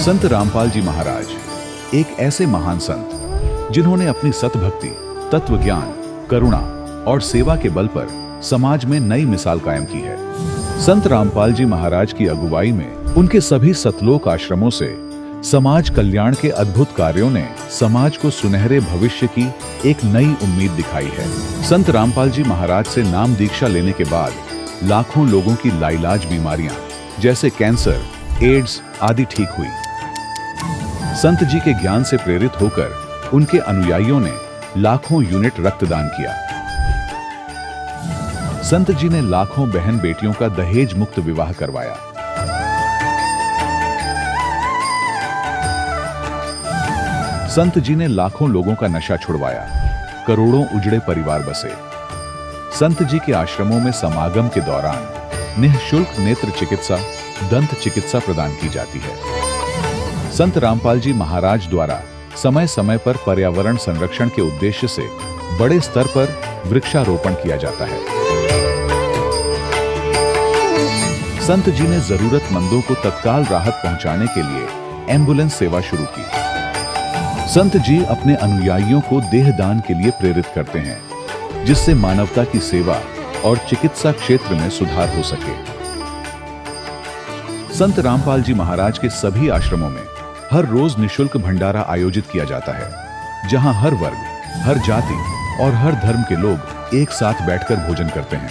संत रामपाल जी महाराज एक ऐसे महान संत जिन्होंने अपनी सतभक्ति, तत्व ज्ञान, करुणा और सेवा के बल पर समाज में नई मिसाल कायम की है। संत रामपाल जी महाराज की अगुवाई में उनके सभी सतलोक आश्रमों से समाज कल्याण के अद्भुत कार्यों ने समाज को सुनहरे भविष्य की एक नई उम्मीद दिखाई है। संत रामपाल जी महाराज से नाम दीक्षा लेने के बाद लाखों लोगों की लाइलाज बीमारियां जैसे कैंसर, एड्स आदि ठीक हुई। संत जी के ज्ञान से प्रेरित होकर उनके अनुयायियों ने लाखों यूनिट रक्तदान किया। संत जी ने लाखों बहन बेटियों का दहेज मुक्त विवाह करवाया। संत जी ने लाखों लोगों का नशा छुड़वाया, करोड़ों उजड़े परिवार बसे। संत जी के आश्रमों में समागम के दौरान निःशुल्क नेत्र चिकित्सा, दंत चिकित्सा प्रदान की जाती है। संत रामपाल जी महाराज द्वारा समय समय पर पर्यावरण संरक्षण के उद्देश्य से बड़े स्तर पर वृक्षारोपण किया जाता है। संत जी ने जरूरतमंदों को तत्काल राहत पहुंचाने के लिए एम्बुलेंस सेवा शुरू की। संत जी अपने अनुयायियों को देहदान के लिए प्रेरित करते हैं, जिससे मानवता की सेवा और चिकित्सा क्षेत्र में सुधार हो सके। संत रामपाल जी महाराज के सभी आश्रमों में हर रोज निःशुल्क भंडारा आयोजित किया जाता है, जहां हर वर्ग, हर जाति और हर धर्म के लोग एक साथ बैठकर भोजन करते हैं।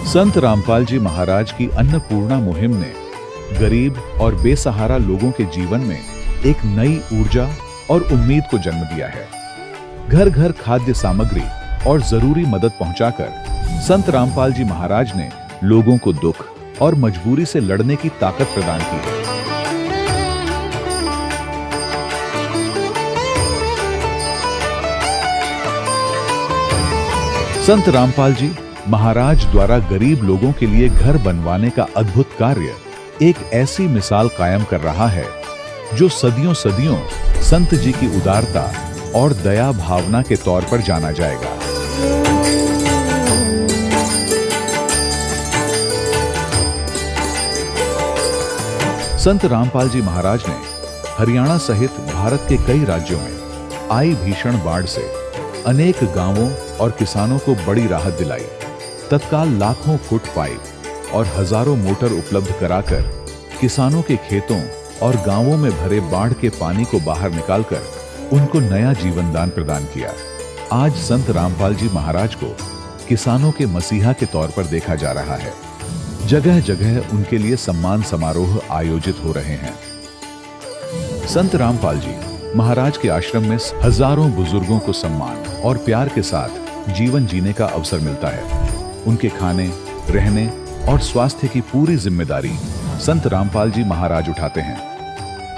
संत रामपाल जी महाराज की अन्नपूर्णा मुहिम ने गरीब और बेसहारा लोगों के जीवन में एक नई ऊर्जा और उम्मीद को जन्म दिया है। घर घर खाद्य सामग्री और जरूरी मदद पहुंचाकर संत रामपाल जी महाराज ने लोगों को दुख और मजबूरी से लड़ने की ताकत प्रदान की है। संत रामपाल जी महाराज द्वारा गरीब लोगों के लिए घर बनवाने का अद्भुत कार्य एक ऐसी मिसाल कायम कर रहा है जो सदियों सदियों संत जी की उदारता और दया भावना के तौर पर जाना जाएगा। संत रामपाल जी महाराज ने हरियाणा सहित भारत के कई राज्यों में आई भीषण बाढ़ से अनेक गांवों और किसानों को बड़ी राहत दिलाई। तत्काल लाखों फुट पाइप और हजारों मोटर उपलब्ध कराकर किसानों के खेतों और गांवों में भरे बाढ़ के पानी को बाहर निकालकर उनको नया जीवन दान प्रदान किया। आज संत रामपाल जी महाराज को किसानों के मसीहा के तौर पर देखा जा रहा है। जगह जगह उनके लिए सम्मान समारोह आयोजित हो रहे हैं। संत रामपाल जी महाराज के आश्रम में हजारों बुजुर्गों को सम्मान और प्यार के साथ जीवन जीने का अवसर मिलता है। उनके खाने, रहने और स्वास्थ्य की पूरी जिम्मेदारी संत रामपाल जी महाराज उठाते हैं।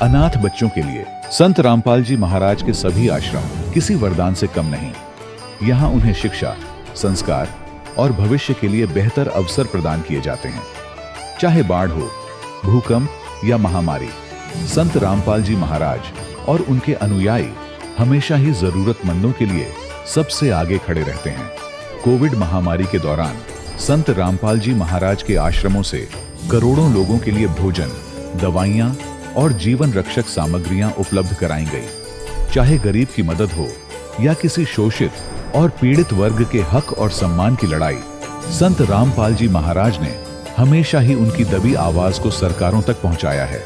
अनाथ बच्चों के लिए संत रामपाल जी महाराज के सभी आश्रम किसी वरदान से कम नहीं। यहाँ उन्हें शिक्षा, संस्कार और भविष्य के लिए बेहतर अवसर प्रदान किए जाते हैं। चाहे बाढ़ हो, भूकंप या महामारी, संत रामपाल जी महाराज और उनके अनुयायी हमेशा ही जरूरतमंदों के लिए सबसे आगे खड़े रहते हैं। कोविड महामारी के दौरान संत रामपाल जी महाराज के आश्रमों से करोड़ों लोगों के लिए भोजन, दवाइयां और जीवन रक्षक सामग्रियां उपलब्ध कराई गई। चाहे गरीब की मदद हो या किसी शोषित और पीड़ित वर्ग के हक और सम्मान की लड़ाई, संत रामपाल जी महाराज ने हमेशा ही उनकी दबी आवाज को सरकारों तक पहुंचाया है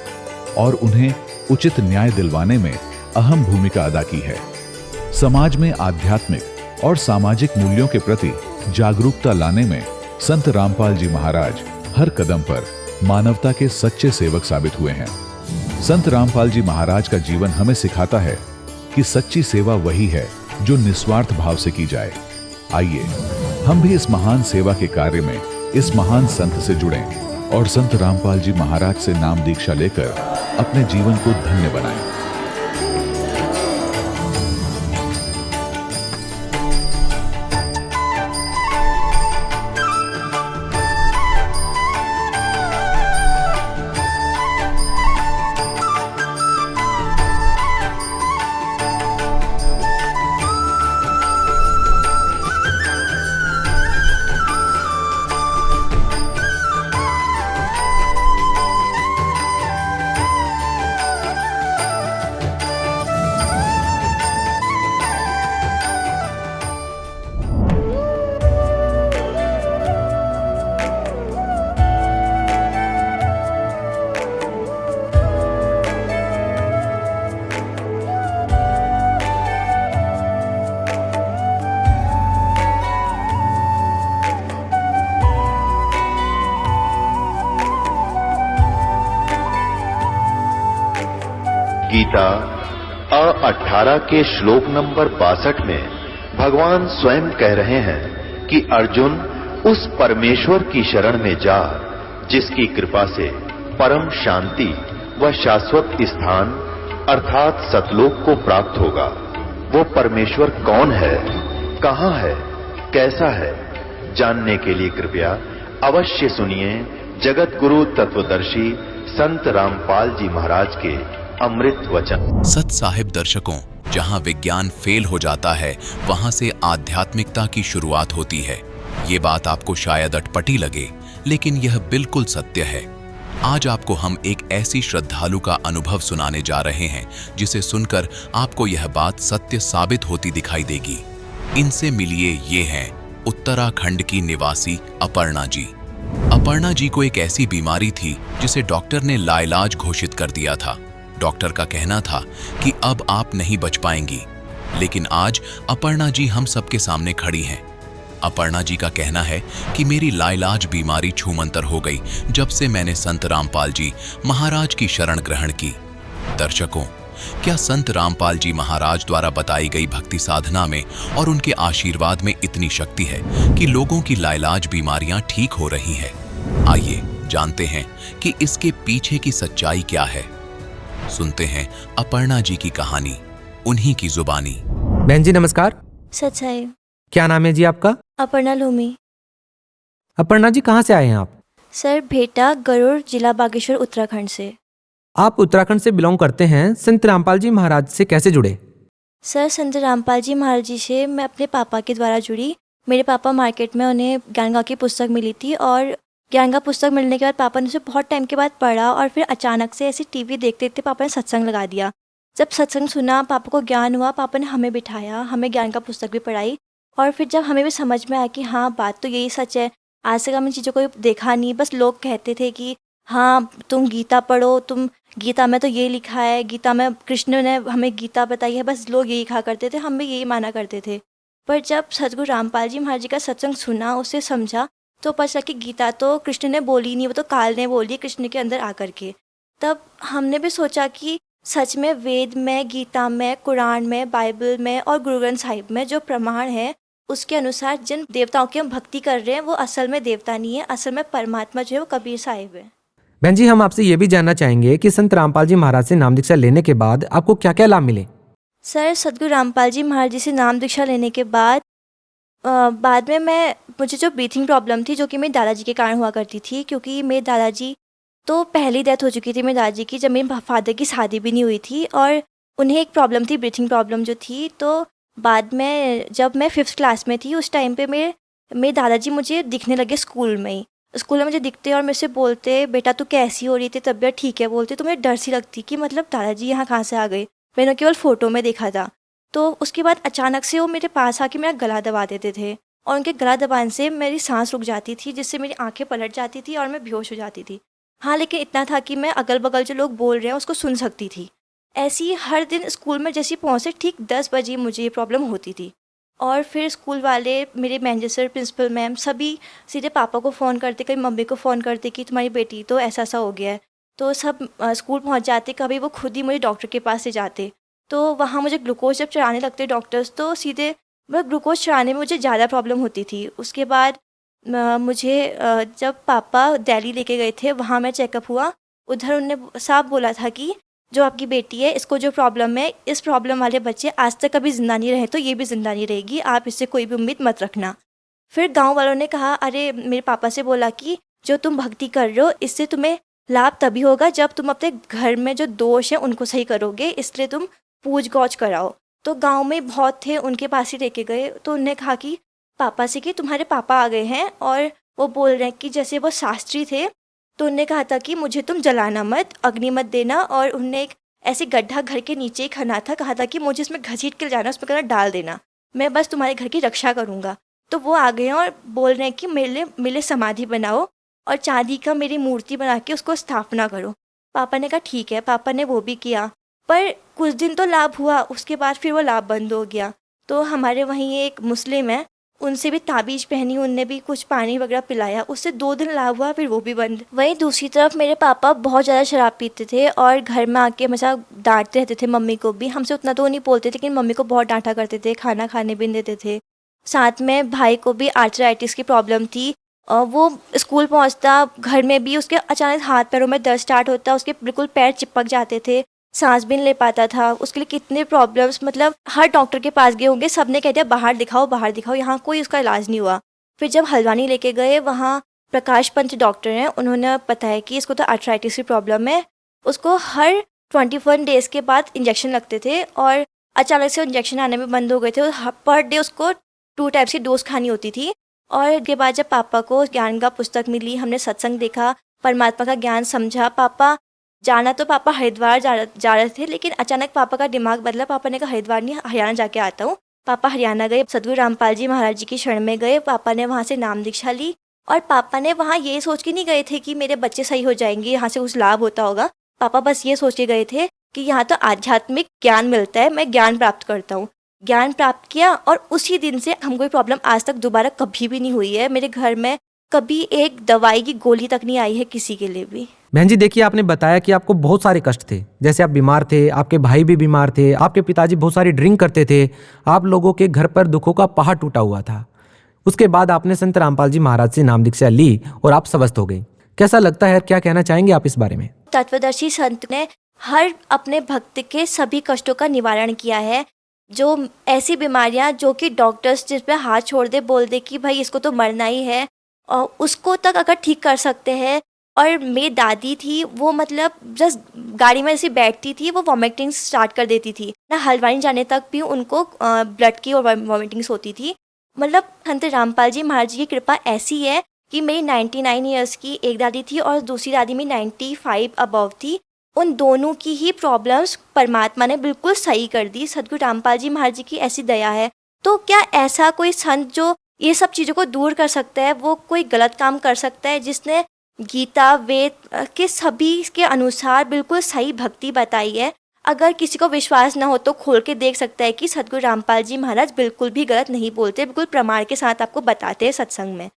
और उन्हें उचित न्याय दिलवाने में अहम भूमिका अदा की है। समाज में आध्यात्मिक और सामाजिक मूल्यों के प्रति जागरूकता लाने में संत रामपाल जी महाराज हर कदम पर मानवता के सच्चे सेवक साबित हुए हैं। संत रामपाल जी महाराज का जीवन हमें सिखाता है कि सच्ची सेवा वही है जो निस्वार्थ भाव से की जाए। आइए हम भी इस महान सेवा के कार्य में इस महान संत से जुड़ें और संत रामपाल जी महाराज से नाम दीक्षा लेकर अपने जीवन को धन्य बनाएं। गीता 18 के श्लोक नंबर 62 में भगवान स्वयं कह रहे हैं कि अर्जुन उस परमेश्वर की शरण में जा जिसकी कृपा से परम शांति व शाश्वत स्थान अर्थात सतलोक को प्राप्त होगा। वो परमेश्वर कौन है, कहां है, कैसा है, जानने के लिए कृपया अवश्य सुनिए जगत गुरु तत्वदर्शी संत रामपाल जी महाराज के अमृत वचन। सत साहिब दर्शकों, जहां विज्ञान फेल हो जाता है वहां से आध्यात्मिकता की शुरुआत होती है। ये बात आपको शायद अटपटी लगे, लेकिन यह बिल्कुल सत्य है। आज आपको हम एक ऐसी श्रद्धालु का अनुभव सुनाने जा रहे हैं जिसे सुनकर आपको यह बात सत्य साबित होती दिखाई देगी। इनसे मिलिए, ये हैं उत्तराखंड की निवासी अपर्णा जी। अपर्णा जी को एक ऐसी बीमारी थी जिसे डॉक्टर ने लाइलाज घोषित कर दिया था। डॉक्टर का कहना था कि अब आप नहीं बच पाएंगी, लेकिन आज अपर्णा जी हम सबके सामने खड़ी हैं। अपर्णा जी का कहना है कि मेरी लाइलाज बीमारी छूमंतर हो गई जब से मैंने संत रामपाल जी महाराज की शरण ग्रहण की। दर्शकों, क्या संत रामपाल जी महाराज द्वारा बताई गई भक्ति साधना में और उनके आशीर्वाद में इतनी शक्ति है कि लोगों की लाइलाज बीमारियां ठीक हो रही हैं? आइए जानते हैं कि इसके पीछे की सच्चाई क्या है। सुनते हैं अपर्णा जी की कहानी, उन्हीं की जुबानी। बहन जी नमस्कार। सच है। क्या नाम है जी आपका? अपर्णा लूमी। अपर्णा जी कहाँ से आए हैं आप? सर भेटा गरुड़, जिला बागेश्वर, उत्तराखंड से। आप उत्तराखंड से बिलोंग करते हैं। संत रामपाल जी महाराज से कैसे जुड़े? सर संत रामपाल जी महाराज जी से मैं अपने पापा के द्वारा जुड़ी। मेरे पापा मार्केट में उन्हें ज्ञान की पुस्तक मिली थी और ज्ञान का पुस्तक मिलने के बाद पापा ने उसे बहुत टाइम के बाद पढ़ा और फिर अचानक से ऐसी टीवी देखते देखते पापा ने सत्संग लगा दिया। जब सत्संग सुना, पापा को ज्ञान हुआ, पापा ने हमें बिठाया, हमें ज्ञान का पुस्तक भी पढ़ाई और फिर जब हमें भी समझ में आया कि हाँ बात तो यही सच है। आज तक हमने चीज़ों को देखा नहीं, बस लोग कहते थे कि हाँ तुम गीता पढ़ो, तुम गीता में तो ये लिखा है, गीता में कृष्ण ने हमें गीता बताई है, बस लोग यही कहा करते थे, हम भी यही माना करते थे। पर जब सदगुरु रामपाल जी महाराज जी का सत्संग सुना, उसे समझा, तो पता चला कि गीता तो कृष्ण ने बोली नहीं, वो तो काल ने बोली कृष्ण के अंदर आकर के। तब हमने भी सोचा कि सच में वेद में, गीता में, कुरान में, बाइबल में और गुरु ग्रंथ साहिब में जो प्रमाण है उसके अनुसार जिन देवताओं की हम भक्ति कर रहे हैं वो असल में देवता नहीं है, असल में परमात्मा जो है वो कबीर साहिब है। बहन जी हम आपसे ये भी जानना चाहेंगे कि संत रामपाल जी महाराज से नाम दीक्षा लेने के बाद आपको क्या क्या लाभ मिले? सर सदगुरु रामपाल जी महाराज जी से नाम दीक्षा लेने के बाद में मुझे जो ब्रीथिंग प्रॉब्लम थी जो कि मेरे दादाजी के कारण हुआ करती थी, क्योंकि मेरे दादाजी तो पहली डेथ हो चुकी थी मेरे दादाजी की जब मेरे फादर की शादी भी नहीं हुई थी और उन्हें एक प्रॉब्लम थी, ब्रीथिंग प्रॉब्लम जो थी। तो बाद में जब मैं 5th क्लास में थी उस टाइम पे मेरे दादाजी मुझे दिखने लगे स्कूल में मुझे दिखते और मेरे से बोलते, बेटा तू कैसी हो रही थी, तबीयत ठीक है? बोलते तो मुझे डर सी लगती कि मतलब दादाजी यहाँ कहाँ से आ गए, मैंने केवल फ़ोटो में देखा था। तो उसके बाद अचानक से वो मेरे पास आके मेरा गला दबा देते थे और उनके गला दबाने से मेरी सांस रुक जाती थी, जिससे मेरी आंखें पलट जाती थी और मैं बेहोश हो जाती थी। हाँ, लेकिन इतना था कि मैं अगल बगल जो लोग बोल रहे हैं उसको सुन सकती थी। ऐसे ही हर दिन स्कूल में जैसे पहुँचे ठीक 10 बजे मुझे ये प्रॉब्लम होती थी और फिर स्कूल वाले, मेरे मैनेजर सर, प्रिंसिपल मैम सभी सीधे पापा को फ़ोन करते, कभी मम्मी को फ़ोन करते कि तुम्हारी बेटी तो ऐसा ऐसा हो गया है। तो सब स्कूल पहुँच जाते, कभी वो खुद ही मुझे डॉक्टर के पास ले जाते। तो वहाँ मुझे ग्लूकोज जब चढ़ाने लगते डॉक्टर्स, तो सीधे वह ग्लूकोज चढ़ाने में मुझे ज़्यादा प्रॉब्लम होती थी। उसके बाद मुझे जब पापा दिल्ली लेके गए थे, वहाँ मैं चेकअप हुआ, उधर उन्होंने साफ बोला था कि जो आपकी बेटी है इसको जो प्रॉब्लम है, इस प्रॉब्लम वाले बच्चे आज तक कभी ज़िंदा नहीं रहे तो ये भी ज़िंदा नहीं रहेगी, आप इससे कोई भी उम्मीद मत रखना। फिर गांव वालों ने कहा, अरे मेरे पापा से बोला कि जो तुम भक्ति कर रहे हो इससे तुम्हें लाभ तभी होगा जब तुम अपने घर में जो दोष है उनको सही करोगे, इसलिए तुम पूज गौच कराओ। तो गांव में बहुत थे, उनके पास ही लेके गए। तो उन्होंने कहा कि पापा से कि तुम्हारे पापा आ गए हैं और वो बोल रहे हैं कि जैसे वो शास्त्री थे, तो उनने कहा था कि मुझे तुम जलाना मत, अग्नि मत देना, और उनने एक ऐसे गड्ढा घर के नीचे ही खना था, कहा था कि मुझे इसमें घसीट के जाना, उसमें कहना डाल देना, मैं बस तुम्हारे घर की रक्षा करूँगा। तो वो आ गए हैं और बोल रहे हैं कि मेरे लिए समाधि बनाओ और चांदी का मेरी मूर्ति बना के उसको स्थापना करो। पापा ने कहा ठीक है, पापा ने वो भी किया, पर कुछ दिन तो लाभ हुआ, उसके बाद फिर वो लाभ बंद हो गया। तो हमारे वहीं एक मुस्लिम है, उनसे भी ताबीज पहनी, उनने भी कुछ पानी वगैरह पिलाया, उससे 2 दिन लाभ हुआ, फिर वो भी बंद। वहीं दूसरी तरफ मेरे पापा बहुत ज़्यादा शराब पीते थे और घर में आके हमेशा डांटते रहते थे मम्मी को भी। हमसे उतना तो नहीं बोलते थे, लेकिन मम्मी को बहुत डांटा करते थे, खाना खाने भी नहीं देते थे। साथ में भाई को भी आर्थराइटिस की प्रॉब्लम थी और वो स्कूल पहुंचता, घर में भी उसके अचानक हाथ पैरों में दर्द स्टार्ट होता, उसके बिल्कुल पैर चिपक जाते थे, सांस भी नहीं ले पाता था। उसके लिए कितने प्रॉब्लम्स, मतलब हर डॉक्टर के पास गए होंगे, सब ने कह दिया बाहर दिखाओ, यहाँ कोई उसका इलाज नहीं हुआ। फिर जब हल्द्वानी लेके गए, वहाँ प्रकाश पंत डॉक्टर हैं, उन्होंने बताया कि इसको तो आर्थराइटिस की प्रॉब्लम है। उसको हर 21 डेज़ के बाद इंजेक्शन लगते थे और अचानक से इंजेक्शन आने में बंद हो गए थे। पर डे उसको 2 टाइम्स की डोज खानी होती थी। और उसके बाद जब पापा को ज्ञान का पुस्तक मिली, हमने सत्संग देखा, परमात्मा का ज्ञान समझा। पापा हरिद्वार जा रहे थे, लेकिन अचानक पापा का दिमाग बदला। पापा ने कहा हरिद्वार नहीं, हरियाणा जाके आता हूँ। पापा हरियाणा गए, सदगुरु रामपाल जी महाराज जी की शरण में गए। पापा ने वहाँ से नाम दीक्षा ली और पापा ने वहाँ ये सोच के नहीं गए थे कि मेरे बच्चे सही हो जाएंगे, यहाँ से कुछ लाभ होता होगा। पापा बस ये सोच के गए थे कि यहाँ तो आध्यात्मिक ज्ञान मिलता है, मैं ज्ञान प्राप्त करता हूँ। ज्ञान प्राप्त किया और उसी दिन से हमको ये प्रॉब्लम आज तक दोबारा कभी भी नहीं हुई है। मेरे घर में कभी एक दवाई की गोली तक नहीं आई है किसी के लिए भी। बहन जी देखिए, आपने बताया कि आपको बहुत सारे कष्ट थे, जैसे आप बीमार थे, आपके भाई भी बीमार थे, आपके पिताजी बहुत सारी ड्रिंक करते थे, आप लोगों के घर पर दुखों का पहाड़ टूटा हुआ था। उसके बाद आपने संत रामपाल जी महाराज से नाम दीक्षा ली और आप स्वस्थ हो गए। कैसा लगता है, क्या कहना चाहेंगे आप इस बारे में? तत्वदर्शी संत ने हर अपने भक्त के सभी कष्टों का निवारण किया है। जो ऐसी बीमारियां जो कि डॉक्टर्स जिस पे हाथ छोड़ दे, बोल दे कि भाई इसको तो मरना ही है, और उसको तक अगर ठीक कर सकते हैं। और मेरी दादी थी, वो मतलब जस्ट गाड़ी में ऐसी बैठती थी, वो वॉमिटिंग स्टार्ट कर देती थी ना। हल्द्वानी जाने तक भी उनको ब्लड की और वॉमिटिंग्स होती थी। मतलब संत रामपाल जी महाराज जी की कृपा ऐसी है कि मेरी 99 ईयर्स की एक दादी थी और दूसरी दादी मेरी 95 अबव थी। उन दोनों की ही प्रॉब्लम्स परमात्मा ने बिल्कुल सही कर दी। सदगुरु रामपाल जी महाराज जी की ऐसी दया है। तो क्या ऐसा कोई संत जो ये सब चीज़ों को दूर कर सकता है, वो कोई गलत काम कर सकता है, जिसने गीता वेद के सभी के अनुसार बिल्कुल सही भक्ति बताई है? अगर किसी को विश्वास ना हो तो खोल के देख सकता है कि सदगुरु रामपाल जी महाराज बिल्कुल भी गलत नहीं बोलते, बिल्कुल प्रमाण के साथ आपको बताते हैं सत्संग में।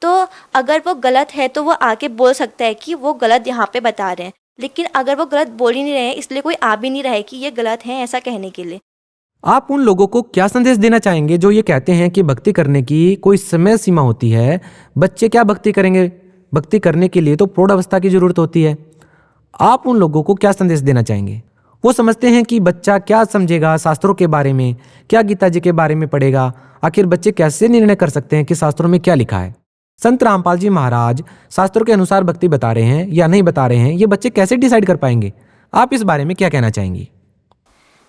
तो अगर वो गलत है तो वो आके बोल सकता है कि वो गलत यहाँ पे बता रहे हैं, लेकिन अगर वो गलत बोल ही नहीं रहे हैं, इसलिए कोई आ भी नहीं रहा है कि ये गलत है ऐसा कहने के लिए। आप उन लोगों को क्या संदेश देना चाहेंगे जो ये कहते हैं कि भक्ति करने की कोई समय सीमा होती है? बच्चे क्या भक्ति करेंगे? भक्ति करने के लिए तो प्रौढ़ अवस्था की जरूरत होती है। आप उन लोगों को क्या संदेश देना चाहेंगे? वो समझते हैं कि बच्चा क्या समझेगा शास्त्रों के बारे में, क्या गीता जी के बारे में पढ़ेगा। आखिर बच्चे कैसे निर्णय कर सकते हैं कि शास्त्रों में क्या लिखा है? संत रामपाल जी महाराज शास्त्रों के अनुसार भक्ति बता रहे हैं या नहीं बता रहे हैं, ये बच्चे कैसे डिसाइड कर पाएंगे? आप इस बारे में क्या कहना चाहेंगी?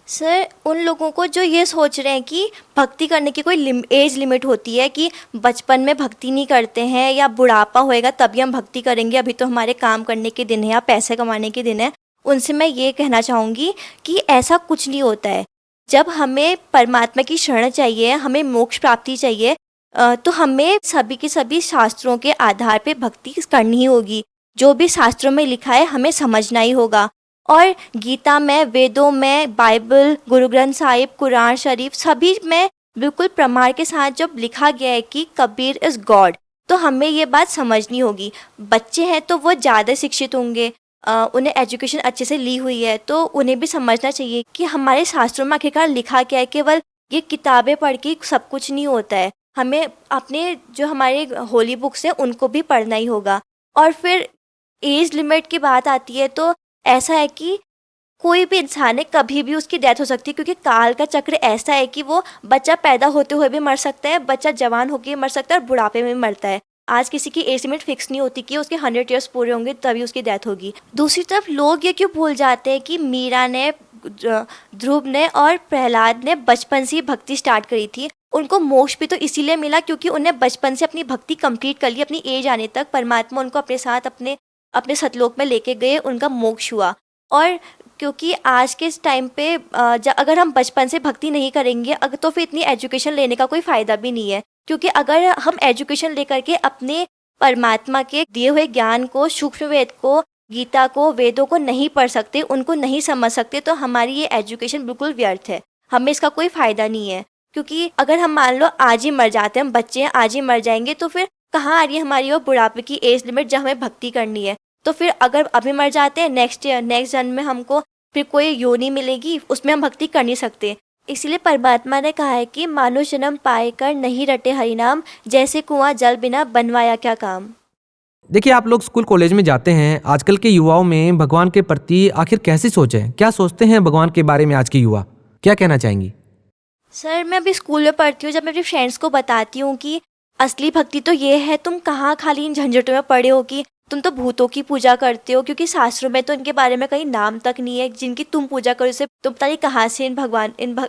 सर, उन लोगों को जो ये सोच रहे हैं कि भक्ति करने की कोई एज लिमिट होती है, कि बचपन में भक्ति नहीं करते हैं या बुढ़ापा होएगा तभी हम भक्ति करेंगे, अभी तो हमारे काम करने के दिन है या पैसे कमाने के दिन है, उनसे मैं ये कहना चाहूँगी कि ऐसा कुछ नहीं होता है। जब हमें परमात्मा की शरण चाहिए, हमें मोक्ष प्राप्ति चाहिए, तो हमें सभी के सभी शास्त्रों के आधार पे भक्ति करनी ही होगी। जो भी शास्त्रों में लिखा है हमें समझना ही होगा। और गीता में, वेदों में, बाइबल, गुरु ग्रंथ साहिब, कुरान शरीफ, सभी में बिल्कुल प्रमाण के साथ जब लिखा गया है कि कबीर इज़ गॉड, तो हमें ये बात समझनी होगी। बच्चे हैं तो वो ज़्यादा शिक्षित होंगे, उन्हें एजुकेशन अच्छे से ली हुई है, तो उन्हें भी समझना चाहिए कि हमारे शास्त्रों में आखिरकार लिखा क्या है। केवल ये किताबें पढ़ के सब कुछ नहीं होता है, हमें अपने जो हमारे होली बुक्स हैं उनको भी पढ़ना ही होगा। और फिर एज लिमिट की बात आती है तो ऐसा है कि कोई भी इंसान है, कभी भी उसकी डेथ हो सकती है, क्योंकि काल का चक्र ऐसा है कि वो बच्चा पैदा होते हुए भी मर सकता है, बच्चा जवान होकर मर सकता है और बुढ़ापे में मरता है। आज किसी की एज लिमिट फिक्स नहीं होती कि उसके 100 ईयर्स पूरे होंगे तभी उसकी डेथ होगी। दूसरी तरफ लोग ये क्यों भूल जाते हैं कि मीरा ने, ध्रुव ने और प्रहलाद ने बचपन से ही भक्ति स्टार्ट करी थी। उनको मोक्ष भी तो इसीलिए मिला क्योंकि उन्हें बचपन से अपनी भक्ति कंप्लीट कर ली। अपनी एज आने तक परमात्मा उनको अपने साथ अपने सतलोक में लेके गए, उनका मोक्ष हुआ। और क्योंकि आज के टाइम पे अगर हम बचपन से भक्ति नहीं करेंगे तो फिर इतनी एजुकेशन लेने का कोई फ़ायदा भी नहीं है। क्योंकि अगर हम एजुकेशन लेकर के अपने परमात्मा के दिए हुए ज्ञान को, सूक्ष्म वेद को, गीता को, वेदों को नहीं पढ़ सकते, उनको नहीं समझ सकते, तो हमारी ये एजुकेशन बिल्कुल व्यर्थ है, हमें इसका कोई फ़ायदा नहीं है। क्योंकि अगर हम मान लो आज ही मर जाते हैं, हम बच्चे हैं आज ही मर जाएंगे, तो फिर कहाँ आ रही है हमारी वो बुढ़ापे की एज लिमिट जब हमें भक्ति करनी है। तो फिर अगर अभी मर जाते हैं, नेक्स्ट जन्म में हमको फिर कोई योनि मिलेगी, उसमें हम भक्ति कर नहीं सकते। इसलिए परमात्मा ने कहा है कि मानो जन्म पाए कर नहीं रटे हरिनाम, जैसे कुआं जल बिना बनवाया क्या काम। देखिए, आप लोग स्कूल कॉलेज में जाते हैं, आजकल के युवाओं में भगवान के प्रति आखिर कैसी सोच है? क्या सोचते हैं भगवान के बारे में आज के युवा? क्या कहना चाहेंगी? सर मैं अभी स्कूल में पढ़ती हूँ, जब मैं अपने फ्रेंड्स को बताती हूँ कि असली भक्ति तो ये है, तुम कहाँ खाली इन झंझटों में पड़े हो कि तुम तो भूतों की पूजा करते हो, क्योंकि शास्त्रों में तो इनके बारे में कहीं नाम तक नहीं है, जिनकी तुम पूजा करो इसे तुम पता नहीं कहाँ से इन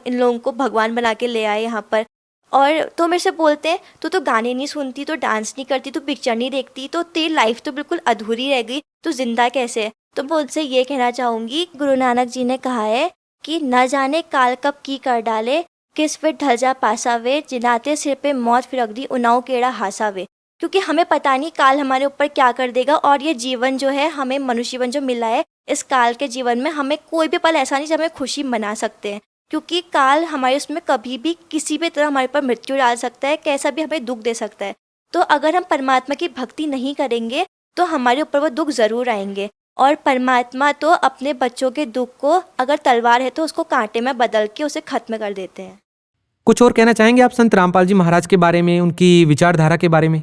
लोगों को भगवान बना के ले आए यहाँ पर। और तो मेरे से बोलते हैं तू तो गाने नहीं सुनती, तो डांस नहीं करती, तो पिक्चर नहीं देखती, तो तेरी लाइफ तो बिल्कुल अधूरी रह गई, तो जिंदा कैसे है? तो मैं उनसे ये कहना चाहूँगी, गुरु नानक जी ने कहा है कि न जाने काल कब की कर डाले, किस फिर ढल जा पासावे, जिनाते सिर पे मौत फिर अगदी उनाओ केड़ा हासावे। क्योंकि हमें पता नहीं काल हमारे ऊपर क्या कर देगा, और ये जीवन जो है हमें मनुष्य जीवन जो मिला है, इस काल के जीवन में हमें कोई भी पल ऐसा नहीं जब हमें खुशी मना सकते हैं, क्योंकि काल हमारे उसमें कभी भी किसी भी तरह हमारे पर मृत्यु डाल सकता है, कैसा भी हमें दुख दे सकता है। तो अगर हम परमात्मा की भक्ति नहीं करेंगे तो हमारे ऊपर वो दुख ज़रूर आएंगे। और परमात्मा तो अपने बच्चों के दुख को अगर तलवार है तो उसको कांटे में बदल के उसे खत्म कर देते हैं। कुछ और कहना चाहेंगे आप संत रामपाल जी महाराज के बारे में, उनकी विचारधारा के बारे में?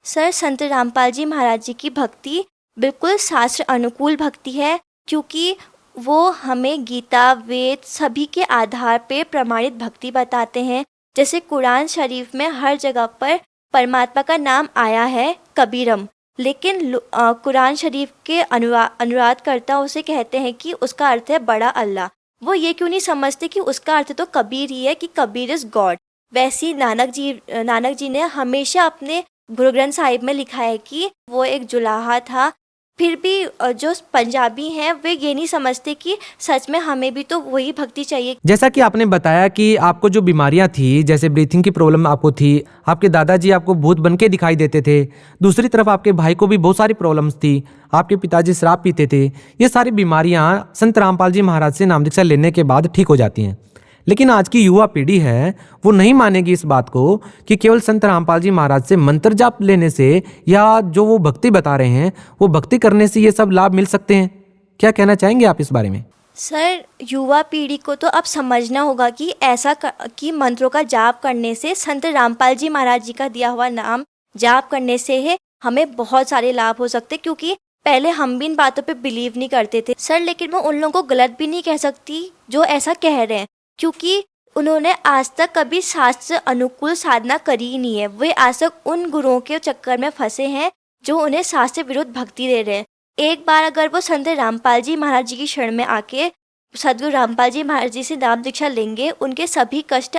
सर संत रामपाल जी महाराज जी की भक्ति बिल्कुल शास्त्र अनुकूल भक्ति है, क्योंकि वो हमें गीता वेद सभी के आधार पे प्रमाणित भक्ति बताते हैं। जैसे कुरान शरीफ में हर जगह पर परमात्मा का नाम आया है कबीरम, लेकिन कुरान शरीफ के अनुवादकर्ता उसे कहते हैं कि उसका अर्थ है बड़ा अल्लाह। वो ये क्यों नहीं समझते कि उसका अर्थ तो कबीर ही है, कि कबीर इज़ गॉड। वैसे ही नानक जी ने हमेशा अपने गुरु ग्रंथ साहिब में लिखा है कि वो एक जुलाहा था। फिर भी जो पंजाबी हैं वे ये नहीं समझते कि सच में हमें भी तो वही भक्ति चाहिए। जैसा कि आपने बताया कि आपको जो बीमारियां थी, जैसे ब्रीथिंग की प्रॉब्लम आपको थी, आपके दादाजी आपको भूत बन के दिखाई देते थे, दूसरी तरफ आपके भाई को भी बहुत सारी प्रॉब्लम्स थी, आपके पिताजी शराब पीते थे, ये सारी बीमारियां संत रामपाल जी महाराज से नाम दीक्षा लेने के बाद ठीक हो जाती हैं। लेकिन आज की युवा पीढ़ी है वो नहीं मानेगी इस बात को कि केवल संत रामपाल जी महाराज से मंत्र जाप लेने से या जो वो भक्ति बता रहे हैं वो भक्ति करने से ये सब लाभ मिल सकते हैं। क्या कहना चाहेंगे आप इस बारे में? सर युवा पीढ़ी को तो अब समझना होगा कि कि मंत्रों का जाप करने से, संत रामपाल जी महाराज जी का दिया हुआ नाम जाप करने से है हमें बहुत सारे लाभ हो सकते, क्योंकि पहले हम भी इन बातों पे बिलीव नहीं करते थे सर। लेकिन मैं उन लोगों को गलत भी नहीं कह सकती जो ऐसा कह रहे हैं, क्योंकि उन्होंने आज तक कभी शास्त्र अनुकूल साधना करी ही नहीं है। वे आज तक उन गुरुओं के चक्कर में फंसे हैं जो उन्हें शास्त्र विरुद्ध भक्ति दे रहे हैं। एक बार अगर वो संत रामपाल जी महाराज जी की शरण में आके सदगुरु रामपाल जी महाराज जी से नाम दीक्षा लेंगे, उनके सभी कष्ट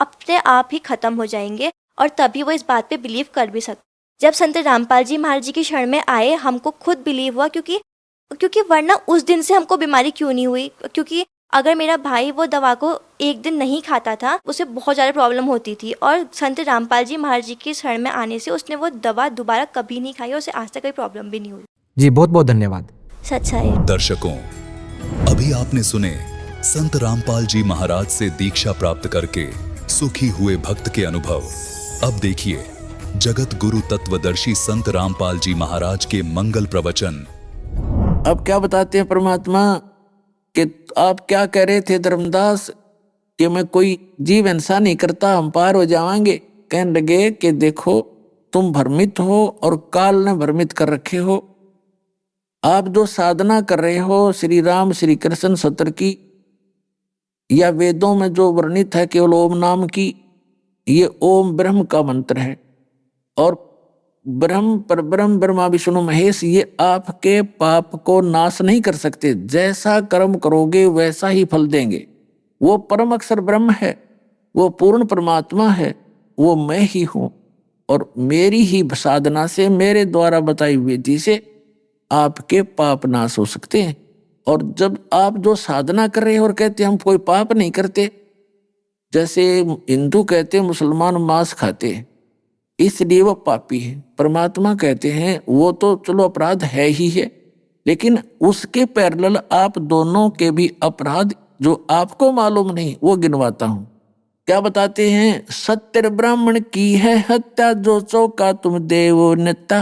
अपने आप ही खत्म हो जाएंगे, और तभी वो इस बात पे बिलीव कर भी सकते। जब संत रामपाल जी महाराज जी की शरण में आए हमको खुद बिलीव हुआ, क्योंकि वरना उस दिन से हमको बीमारी क्यों नहीं हुई। क्योंकि अगर मेरा भाई वो दवा को एक दिन नहीं खाता था, उसे बहुत ज़्यादा प्रॉब्लम होती थी, और संत रामपाल जी महाराज जी की शरण में आने से उसने वो दवा दोबारा कभी नहीं खाई और उसे आज तक कोई प्रॉब्लम भी नहीं हुई। जी बहुत बहुत धन्यवाद। सच्चाई। दर्शकों, अभी आपने सुने संत रामपाल जी महाराज से दीक्षा प्राप्त करके सुखी हुए भक्त के अनुभव। अब देखिए जगत गुरु तत्वदर्शी संत रामपाल जी महाराज के मंगल प्रवचन। अब क्या बताते हैं परमात्मा कि आप क्या कह रहे थे धर्मदास कि मैं कोई जीव हिंसा नहीं करता, हम पार हो जाएंगे। कहने लगे कि देखो तुम भ्रमित हो और काल ने भ्रमित कर रखे हो। आप जो साधना कर रहे हो श्री राम श्री कृष्ण सत्र की या वेदों में जो वर्णित है केवल ओम नाम की, ये ओम ब्रह्म का मंत्र है, और ब्रह्म पर ब्रह्म ब्रह्मा विष्णु महेश ये आपके पाप को नाश नहीं कर सकते। जैसा कर्म करोगे वैसा ही फल देंगे। वो परम अक्षर ब्रह्म है, वो पूर्ण परमात्मा है, वो मैं ही हूं, और मेरी ही साधना से मेरे द्वारा बताई विधि से आपके पाप नाश हो सकते हैं। और जब आप जो साधना कर रहे हो और कहते हम कोई पाप नहीं करते, जैसे हिंदू कहते हैं मुसलमान मांस खाते हैं इसलिए वो पापी है, परमात्मा कहते हैं वो तो चलो अपराध है ही है, लेकिन उसके पैरेलल आप दोनों के भी अपराध जो आपको मालूम नहीं वो गिनवाता हूं। क्या बताते हैं? सत्तर ब्राह्मण की है हत्या, जो चौका तुम देवो नेता।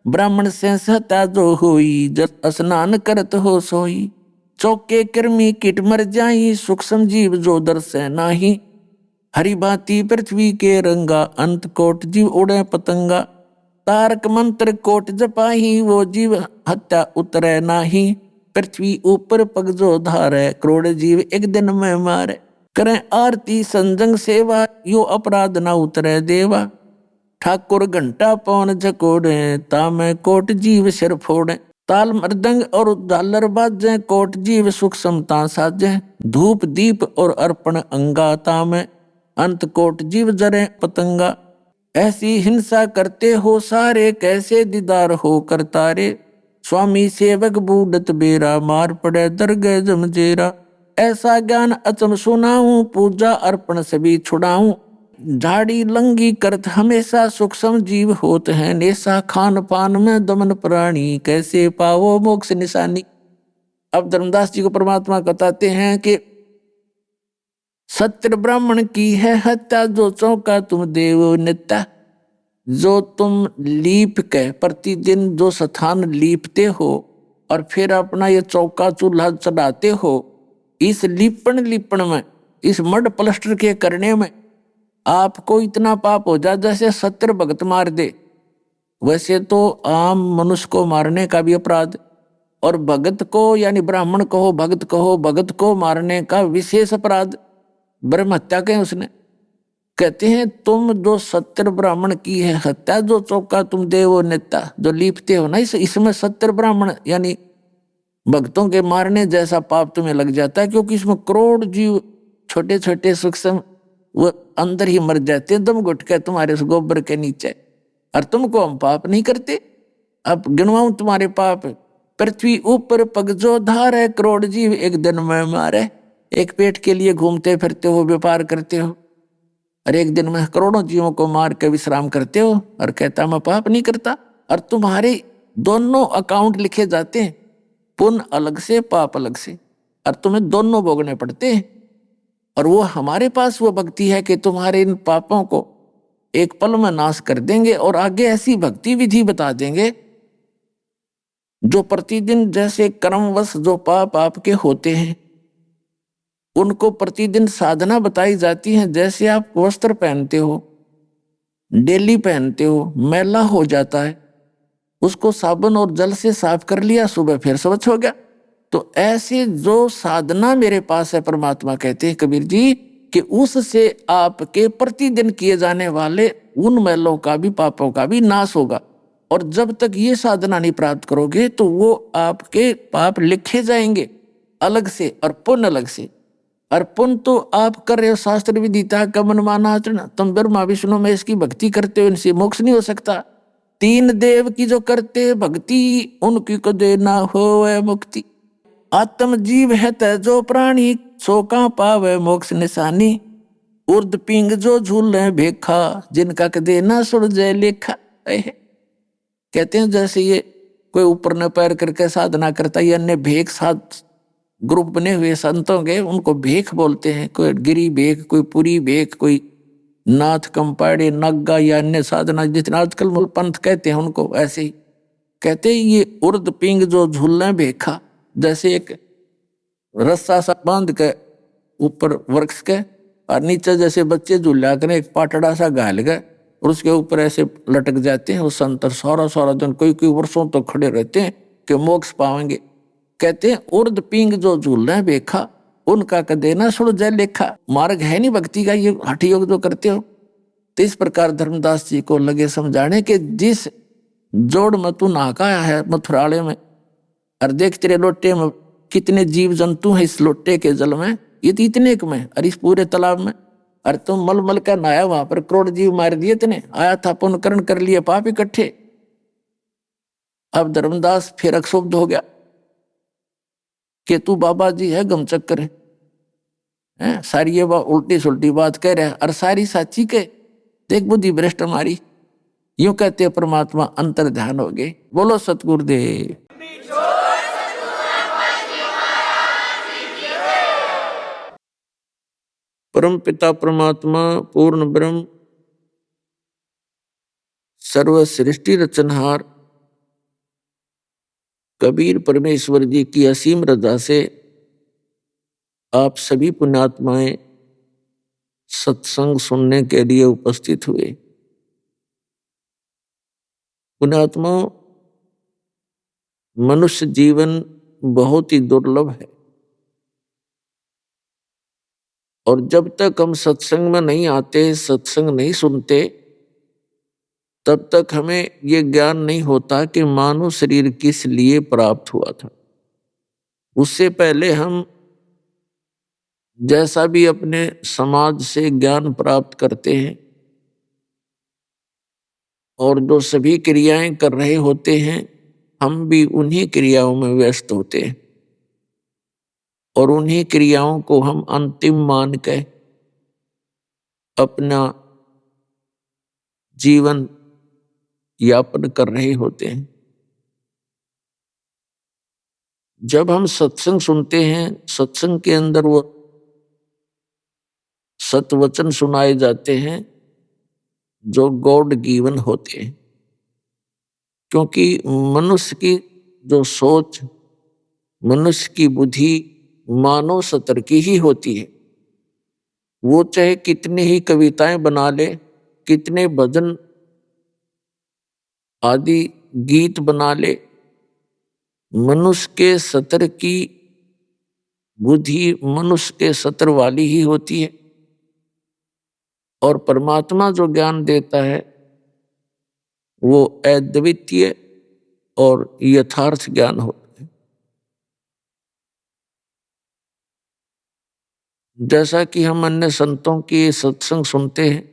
ब्राह्मण से हत्या जो हुई, जब स्नान करत हो सोई। चौके कर्मी किट मर जाई, सूक्ष्म जीव जो दर्शे नाही। हरि भांति पृथ्वी के रंगा, अंत कोट जीव उड़े पतंगा। तारक मंत्र कोट जपाही, वो जीव हत्या उतरे नाही। पृथ्वी ऊपर पग जो धारे, करोड़ जीव एक दिन में मारे। करें आरती संजंग सेवा, यो अपराध ना उतरे देवा। ठाकुर घंटा पवन झकोड़े, तामे कोट जीव सिर फोड़े। ताल मृदंग और झालर बाजे, कोट जीव सूक्ष्मता साजे। धूप दीप और अर्पण अंगाता में, अंत कोट जीव जरे पतंगा। ऐसी हिंसा करते हो सारे, कैसे दीदार हो करतारे। स्वामी सेवक बूढ़त बेरा, मार पड़े दरगह जमजेरा। ऐसा ज्ञान अचम सुनाऊं, पूजा अर्पण सभी छुड़ाऊं। झाड़ी लंगी करत हमेशा, सूक्ष्म जीव होत है नेसा। खान पान में दमन प्राणी, कैसे पाओ मोक्ष निशानी। अब धर्मदास जी को परमात्मा बताते हैं कि सत्तर ब्राह्मण की है हत्या, जो चौका तुम देवो नेता। जो तुम लीप के प्रतिदिन जो स्थान लीपते हो और फिर अपना ये चौका चूल्हा चढ़ाते हो, इस लिपण में, इस मड प्लस्टर के करने में आपको इतना पाप हो जाए जैसे 70 भगत मार दे। वैसे तो आम मनुष्य को मारने का भी अपराध, और भगत को यानी ब्राह्मण कहो भगत कहो, भगत को मारने का विशेष अपराध, ब्रह्म हत्या कहें उसने। कहते हैं तुम जो 70 ब्राह्मण की है हत्या, जो चौका तुम देवो नेता, जो लीपते हो ना इसमें 70 ब्राह्मण यानी भक्तों के मारने जैसा पाप तुम्हें लग जाता है, क्योंकि इसमें करोड़ जीव छोटे छोटे सूक्ष्म वो अंदर ही मर जाते हैं दम घुट के तुम्हारे उस गोबर के नीचे, और तुमको हम पाप नहीं करते। अब गिनवाऊं तुम्हारे पाप। पृथ्वी ऊपर पग जो धार है, करोड़ जीव एक दिन में मारे। एक पेट के लिए घूमते फिरते हो, व्यापार करते हो, और एक दिन में करोड़ों जीवों को मार के विश्राम करते हो, और कहता मैं पाप नहीं करता। और तुम्हारे दोनों अकाउंट लिखे जाते हैं, पुण्य अलग से पाप अलग से, और तुम्हें दोनों भोगने पड़ते हैं। और वो हमारे पास वो भक्ति है कि तुम्हारे इन पापों को एक पल में नाश कर देंगे, और आगे ऐसी भक्ति विधि बता देंगे जो प्रतिदिन जैसे कर्मवश जो पाप आपके होते हैं उनको प्रतिदिन साधना बताई जाती है। जैसे आप वस्त्र पहनते हो, डेली पहनते हो, मैला हो जाता है, उसको साबुन और जल से साफ कर लिया, सुबह फिर स्वच्छ हो गया। तो ऐसे जो साधना मेरे पास है, परमात्मा कहते हैं कबीर जी कि उससे आपके प्रतिदिन किए जाने वाले उन मैलों का भी पापों का भी नाश होगा। और जब तक ये साधना नहीं प्राप्त करोगे तो वो आपके पाप लिखे जाएंगे अलग से और पुण्य अलग से। और पुण्य तो आप कर रहे हो शास्त्र विदिता का मनमाना आचरण, तुम ब्रह्मा विष्णु में इसकी भक्ति करते हो, इनसे मोक्ष नहीं हो सकता। 3 देव की जो करते भक्ति, उनकी को देना हो मुक्ति। आत्म जीव है जो प्राणी, सो का पावे मोक्ष निशानी। उर्द पिंग जो झूले भेखा, जिनका कदे ना सुर जय लेखा। कहते हैं जैसे ये कोई ऊपर न पैर करके साधना करता है, अन्य भेख साथ ग्रुप बने हुए संतों के, उनको भेख बोलते हैं। कोई गिरी भेख, कोई पुरी भेख, कोई नाथ कंपाड़े नग्गा या अन्य साधना जितना आजकल मूल पंथ कहते हैं उनको, ऐसे ही कहते हैं ये उर्द पिंग जो झूलने भेखा। जैसे एक रस्सा सा बांध के ऊपर वृक्ष के, और नीचे जैसे बच्चे झूला करें एक पाटड़ा सा घाल गए और उसके ऊपर ऐसे लटक जाते हैं। वो संतर सारा दिन कोई वर्षों तो खड़े रहते हैं कि मोक्ष पाएंगे। कहते हैं उर्द पिंग जो झूलने भेखा, उनका कदे ना सुन जय लेखा। मार्ग है नहीं भक्ति का, ये हठ योग जो करते हो। तो इस प्रकार धर्मदास जी को लगे समझाने के जिस जोड़ में तू नहाया है मथुराले में, और देख तेरे लोटे में कितने जीव जंतु हैं, इस लोटे के जल में ये तो इतने में, और इस पूरे तालाब में, और तुम मल का नहाया, वहां पर करोड़ जीव मार दिए तने, आया था पुण्य करण कर लिए पाप इकट्ठे। अब धर्मदास फिर अक्षुब्ध हो गया कि तू बाबा जी है गम चक्कर है, सारी ये बात उल्टी सुल्टी बात कह रहे हैं और सारी साची के। देख बुद्धि भ्रष्ट हमारी, यूं कहते परमात्मा अंतर ध्यान हो गए। बोलो सतगुरुदेव। परम पिता परमात्मा पूर्ण ब्रह्म सर्व सृष्टि रचनहार कबीर परमेश्वर जी की असीम रजा से आप सभी पुण्यात्माएं सत्संग सुनने के लिए उपस्थित हुए। पुण्यात्माओं, मनुष्य जीवन बहुत ही दुर्लभ है और जब तक हम सत्संग में नहीं आते, सत्संग नहीं सुनते, तब तक हमें ये ज्ञान नहीं होता कि मानव शरीर किस लिए प्राप्त हुआ था। उससे पहले हम जैसा भी अपने समाज से ज्ञान प्राप्त करते हैं और जो सभी क्रियाएं कर रहे होते हैं, हम भी उन्हीं क्रियाओं में व्यस्त होते हैं और उन्हीं क्रियाओं को हम अंतिम मान के अपना जीवन यापन कर रहे होते हैं। जब हम सत्संग सुनते हैं, सत्संग के अंदर वो सतवचन सुनाए जाते हैं जो गॉड गिवन होते हैं, क्योंकि मनुष्य की जो सोच, मनुष्य की बुद्धि मानव स्तर की ही होती है। वो चाहे कितनी ही कविताएं बना ले, कितने भजन आदि गीत बना ले, मनुष्य के स्तर की बुद्धि मनुष्य के स्तर वाली ही होती है और परमात्मा जो ज्ञान देता है वो अद्वितीय और यथार्थ ज्ञान होता है। जैसा कि हम अन्य संतों की सत्संग सुनते हैं,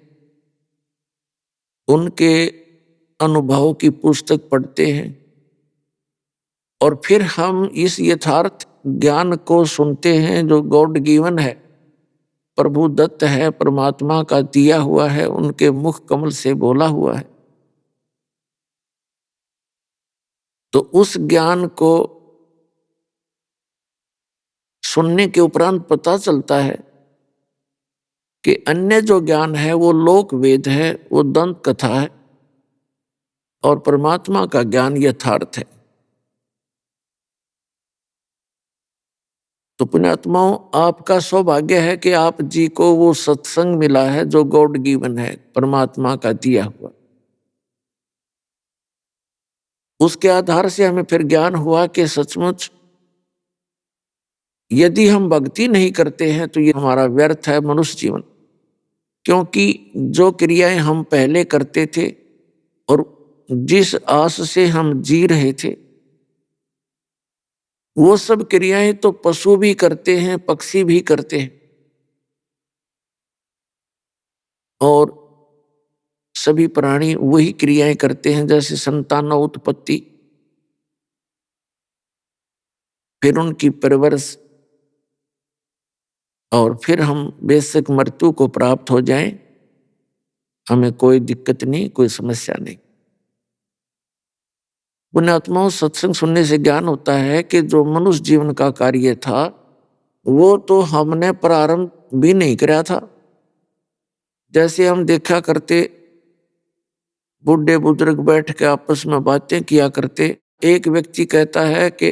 उनके अनुभव की पुस्तक पढ़ते हैं और फिर हम इस यथार्थ ज्ञान को सुनते हैं जो गॉड गिवन है, प्रभु दत्त है, परमात्मा का दिया हुआ है, उनके मुख कमल से बोला हुआ है। तो उस ज्ञान को सुनने के उपरांत पता चलता है कि अन्य जो ज्ञान है वो लोक वेद है, वो दंत कथा है और परमात्मा का ज्ञान यथार्थ है। तो पुण्यात्माओं, आपका सौभाग्य है कि आप जी को वो सत्संग मिला है जो गॉड गिवन है, परमात्मा का दिया हुआ। उसके आधार से हमें फिर ज्ञान हुआ कि सचमुच यदि हम भक्ति नहीं करते हैं तो ये हमारा व्यर्थ है मनुष्य जीवन, क्योंकि जो क्रियाएं हम पहले करते थे और जिस आस से हम जी रहे थे, वो सब क्रियाएं तो पशु भी करते हैं, पक्षी भी करते हैं और सभी प्राणी वही क्रियाएं करते हैं, जैसे संतानोत्पत्ति, फिर उनकी परवरिश और फिर हम बेशक मृत्यु को प्राप्त हो जाएं, हमें कोई दिक्कत नहीं, कोई समस्या नहीं। पुण्यात्माओं, सत्संग सुनने से ज्ञान होता है कि जो मनुष्य जीवन का कार्य था वो तो हमने प्रारंभ भी नहीं किया था। जैसे हम देखा करते, बूढ़े बुजुर्ग बैठ के आपस में बातें किया करते, एक व्यक्ति कहता है कि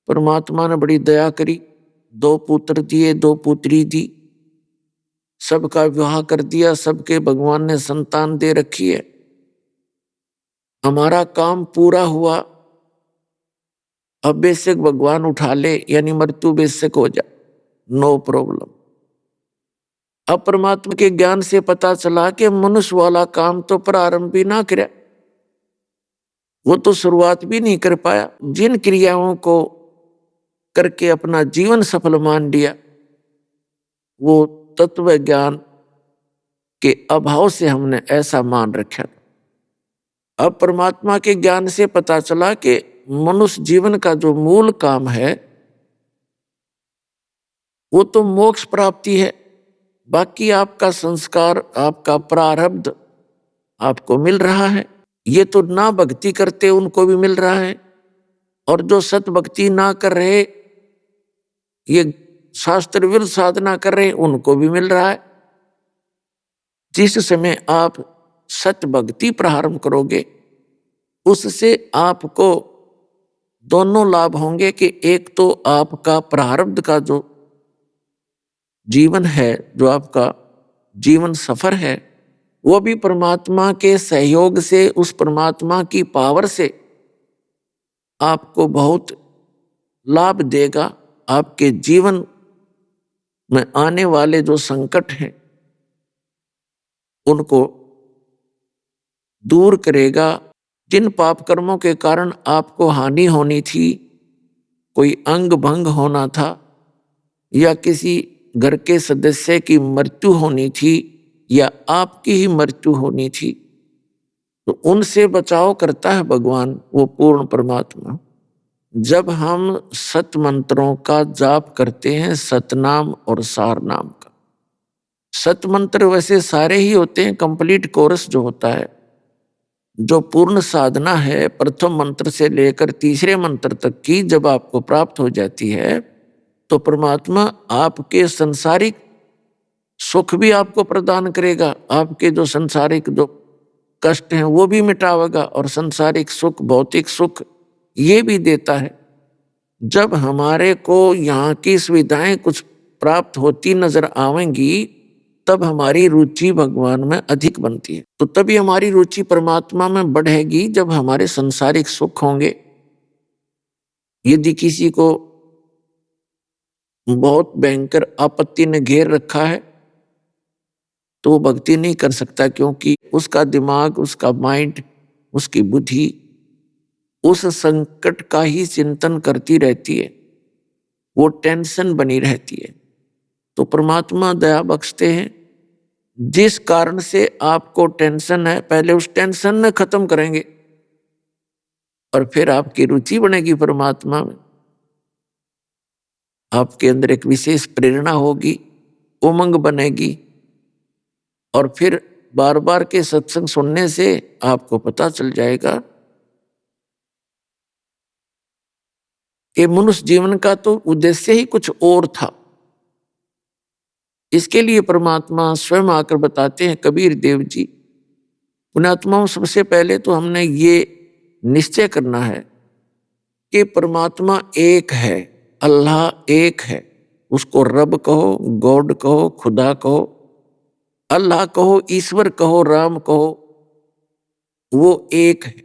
परमात्मा ने बड़ी दया करी, 2 पुत्र दिए, 2 पुत्री दी, सबका विवाह कर दिया, सबके भगवान ने संतान दे रखी है, हमारा काम पूरा हुआ, अब बेशक भगवान उठा ले, यानी मृत्यु बेशक हो जाए, नो प्रॉब्लम। अब परमात्मा के ज्ञान से पता चला कि मनुष्य वाला काम तो प्रारंभ भी ना किया, वो तो शुरुआत भी नहीं कर पाया। जिन क्रियाओं को करके अपना जीवन सफल मान लिया, वो तत्व ज्ञान के अभाव से हमने ऐसा मान रखा। अब परमात्मा के ज्ञान से पता चला कि मनुष्य जीवन का जो मूल काम है वो तो मोक्ष प्राप्ति है, बाकी आपका संस्कार, आपका प्रारब्ध आपको मिल रहा है। ये तो ना भक्ति करते उनको भी मिल रहा है और जो सत भक्ति ना कर रहे, ये शास्त्र विरुद्ध साधना कर रहे हैं उनको भी मिल रहा है। जिस समय आप सत्य भक्ति प्रारंभ करोगे उससे आपको दोनों लाभ होंगे कि एक तो आपका प्रारब्ध का जो जीवन है, जो आपका जीवन सफर है, वो भी परमात्मा के सहयोग से, उस परमात्मा की पावर से आपको बहुत लाभ देगा। आपके जीवन में आने वाले जो संकट हैं उनको दूर करेगा। जिन पाप कर्मों के कारण आपको हानि होनी थी, कोई अंग भंग होना था या किसी घर के सदस्य की मृत्यु होनी थी या आपकी ही मृत्यु होनी थी, तो उनसे बचाव करता है भगवान, वो पूर्ण परमात्मा। जब हम सत मंत्रों का जाप करते हैं, सतनाम और सार नाम का, सत मंत्र वैसे सारे ही होते हैं, कंप्लीट कोर्स जो होता है, जो पूर्ण साधना है, प्रथम मंत्र से लेकर तीसरे मंत्र तक की जब आपको प्राप्त हो जाती है तो परमात्मा आपके संसारिक सुख भी आपको प्रदान करेगा, आपके जो संसारिक जो कष्ट हैं वो भी मिटावेगा और संसारिक सुख, भौतिक सुख ये भी देता है। जब हमारे को यहाँ की सुविधाएं कुछ प्राप्त होती नजर आवेंगी तब हमारी रुचि भगवान में अधिक बनती है, तो तभी हमारी रुचि परमात्मा में बढ़ेगी जब हमारे संसारिक सुख होंगे। यदि किसी को बहुत भयंकर आपत्ति ने घेर रखा है तो वो भक्ति नहीं कर सकता, क्योंकि उसका दिमाग, उसका माइंड, उसकी बुद्धि उस संकट का ही चिंतन करती रहती है, वो टेंशन बनी रहती है। तो परमात्मा दया बख्शते हैं, जिस कारण से आपको टेंशन है पहले उस टेंशन ने खत्म करेंगे और फिर आपकी रुचि बनेगी परमात्मा में, आपके अंदर एक विशेष प्रेरणा होगी, उमंग बनेगी और फिर बार बार के सत्संग सुनने से आपको पता चल जाएगा कि मनुष्य जीवन का तो उद्देश्य ही कुछ और था। इसके लिए परमात्मा स्वयं आकर बताते हैं, कबीर देव जी, पुण्यात्माओं, सबसे पहले तो हमने ये निश्चय करना है कि परमात्मा एक है, अल्लाह एक है। उसको रब कहो, गॉड कहो, खुदा कहो, अल्लाह कहो, ईश्वर कहो, राम कहो, वो एक है।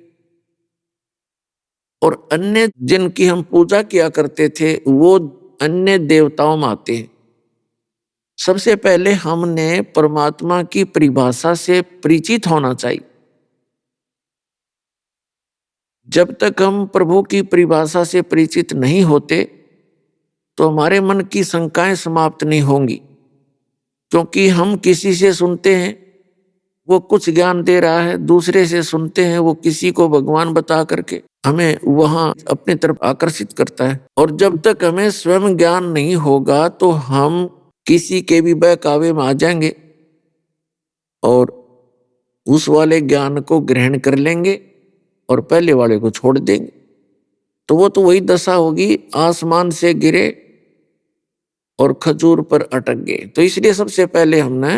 और अन्य जिनकी हम पूजा किया करते थे वो अन्य देवताओं में आते हैं। सबसे पहले हमने परमात्मा की परिभाषा से परिचित होना चाहिए। जब तक हम प्रभु की परिभाषा से परिचित नहीं होते तो हमारे मन की शंकाएं समाप्त नहीं होंगी, क्योंकि हम किसी से सुनते हैं वो कुछ ज्ञान दे रहा है, दूसरे से सुनते हैं वो किसी को भगवान बता करके हमें वहां अपनी तरफ आकर्षित करता है। और जब तक हमें स्वयं ज्ञान नहीं होगा तो हम किसी के भी बहकावे में आ जाएंगे और उस वाले ज्ञान को ग्रहण कर लेंगे और पहले वाले को छोड़ देंगे। तो वो तो वही दशा होगी, आसमान से गिरे और खजूर पर अटक गए। तो इसलिए सबसे पहले हमने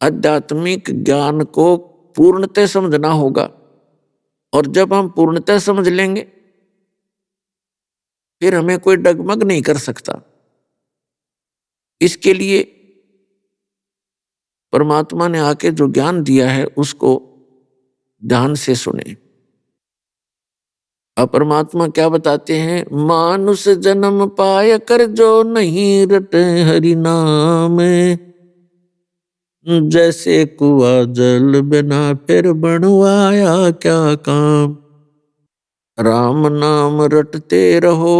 आध्यात्मिक ज्ञान को पूर्णतः समझना होगा, और जब हम पूर्णतः समझ लेंगे फिर हमें कोई डगमग नहीं कर सकता। इसके लिए परमात्मा ने आके जो ज्ञान दिया है उसको ध्यान से सुने। अब परमात्मा क्या बताते हैं, मानुष जन्म पाय कर जो नहीं रटे हरि नाम, जैसे कुआ जल बिना फिर बनवाया क्या काम। राम नाम रटते रहो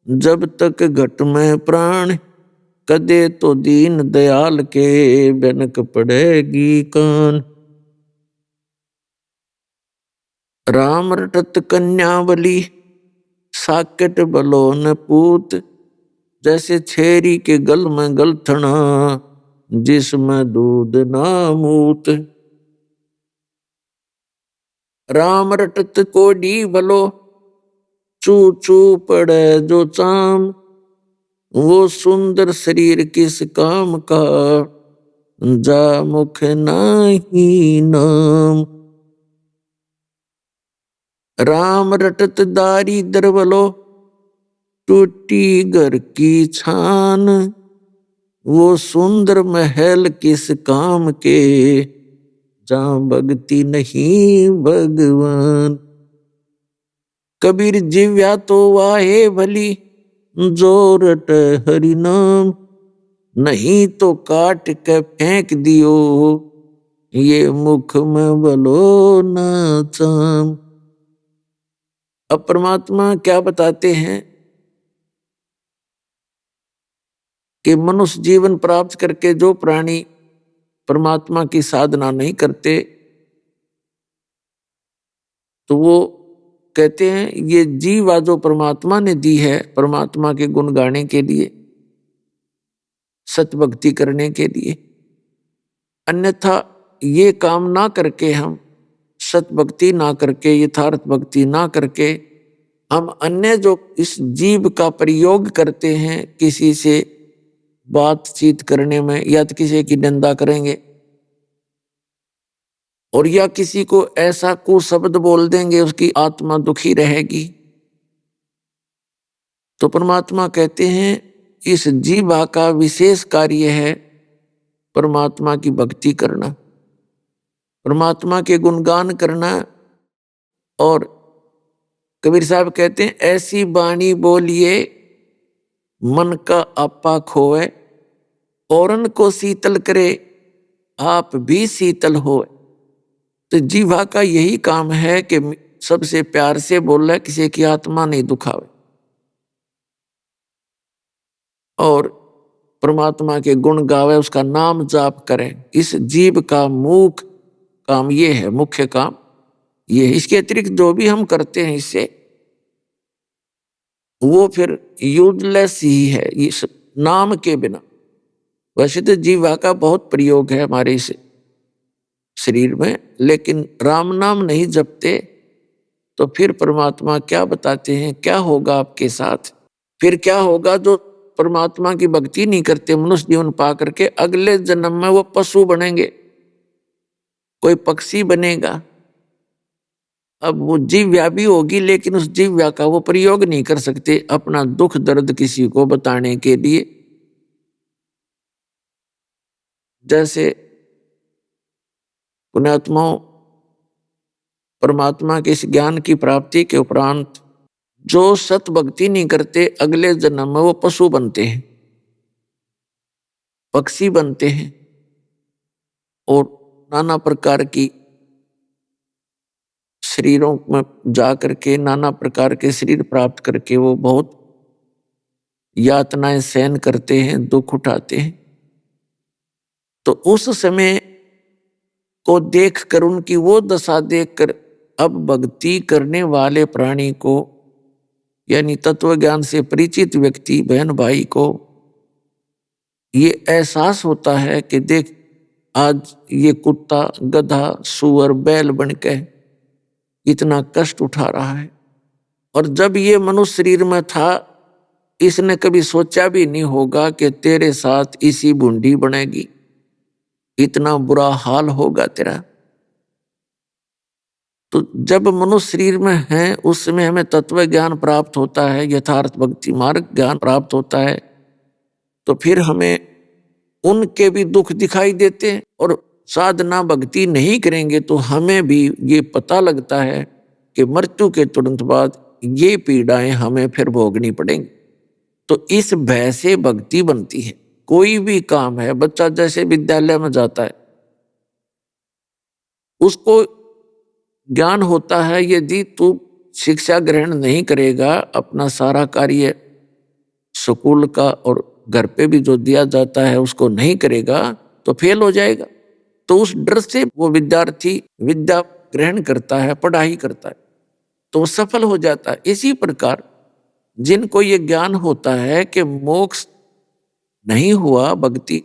जब तक घट में प्राण, कदे तो दीन दयाल के बनक पड़ेगी कान। राम रटत कन्यावली साकेट बलो न पूत, जैसे छेरी के गल में गलथना जिसमें दूध ना मूत। राम रटत कोडी भलो चू चू पड़े जो चाम, वो सुंदर शरीर किस काम का, जा मुख नाही नाम। राम रटत दारी दरबलो, टूटी घर की छान। वो सुंदर महल किस काम के, जहाँ भक्ति नहीं भगवान। कबीर जिव्या तो वाहे भली, जो रट हरि नाम। नहीं तो काट के फेंक दियो, ये मुख में बलो ना चाम। अब परमात्मा क्या बताते हैं कि मनुष्य जीवन प्राप्त करके जो प्राणी परमात्मा की साधना नहीं करते, तो वो कहते हैं ये जीवा जो परमात्मा ने दी है, परमात्मा के गुण गाने के लिए, सत भक्ति करने के लिए, अन्यथा ये काम ना करके, हम सत भक्ति ना करके, यथार्थ भक्ति ना करके, हम अन्य जो इस जीव का प्रयोग करते हैं किसी से बातचीत करने में, या तो किसी की निंदा करेंगे और या किसी को ऐसा कुशब्द बोल देंगे, उसकी आत्मा दुखी रहेगी। तो परमात्मा कहते हैं इस जीवा का विशेष कार्य है परमात्मा की भक्ति करना, परमात्मा के गुणगान करना। और कबीर साहब कहते हैं ऐसी बाणी बोलिए मन का आपा खोए, औरन को शीतल करे आप भी शीतल होए। तो जीवा का यही काम है कि सबसे प्यार से बोले, किसी की आत्मा नहीं दुखावे, और परमात्मा के गुण गावे, उसका नाम जाप करे। इस जीव का मुख्य काम ये है, मुख्य काम ये है। इसके अतिरिक्त जो भी हम करते हैं इससे, वो फिर यूजलेस ही है इस नाम के बिना। वैसे तो जीवा का बहुत प्रयोग है हमारे इस शरीर में, लेकिन राम नाम नहीं जपते तो फिर परमात्मा क्या बताते हैं, क्या होगा आपके साथ। फिर क्या होगा, जो परमात्मा की भक्ति नहीं करते, मनुष्य जीवन पा करके अगले जन्म में वो पशु बनेंगे, कोई पक्षी बनेगा। अब वो जीव्या भी होगी, लेकिन उस जीव्या का वो प्रयोग नहीं कर सकते अपना दुख दर्द किसी को बताने के लिए। जैसे पुण्यात्माओं, परमात्मा के इस ज्ञान की प्राप्ति के उपरांत जो सत भक्ति नहीं करते, अगले जन्म में वो पशु बनते हैं, पक्षी बनते हैं, और नाना प्रकार की शरीरों में जा करके, नाना प्रकार के शरीर प्राप्त करके वो बहुत यातनाएं सहन करते हैं, दुख उठाते हैं। तो उस समय को देखकर, उनकी वो दशा देखकर, अब भक्ति करने वाले प्राणी को, यानी तत्व ज्ञान से परिचित व्यक्ति बहन भाई को ये एहसास होता है कि देख आज ये कुत्ता, गधा, सुअर, बैल बनके इतना कष्ट उठा रहा है, और जब ये मनुष्य शरीर में था इसने कभी सोचा भी नहीं होगा कि तेरे साथ इसी बूंदी बनेगी, इतना बुरा हाल होगा तेरा। तो जब मनुष्य शरीर में है उस समय हमें तत्व ज्ञान प्राप्त होता है, यथार्थ भक्ति मार्ग ज्ञान प्राप्त होता है, तो फिर हमें उनके भी दुख दिखाई देते हैं। और साधना भक्ति नहीं करेंगे तो हमें भी ये पता लगता है कि मृत्यु के तुरंत बाद ये पीड़ाएं हमें फिर भोगनी पड़ेंगी। तो इस भय से भक्ति बनती है। कोई भी काम है, बच्चा जैसे विद्यालय में जाता है, उसको ज्ञान होता है यदि तू शिक्षा ग्रहण नहीं करेगा, अपना सारा कार्य स्कूल का और घर पे भी जो दिया जाता है उसको नहीं करेगा तो फेल हो जाएगा। तो उस डर से वो विद्यार्थी विद्या ग्रहण करता है, पढ़ाई करता है, तो वो सफल हो जाता है। इसी प्रकार जिनको ये ज्ञान होता है कि मोक्ष नहीं हुआ, भक्ति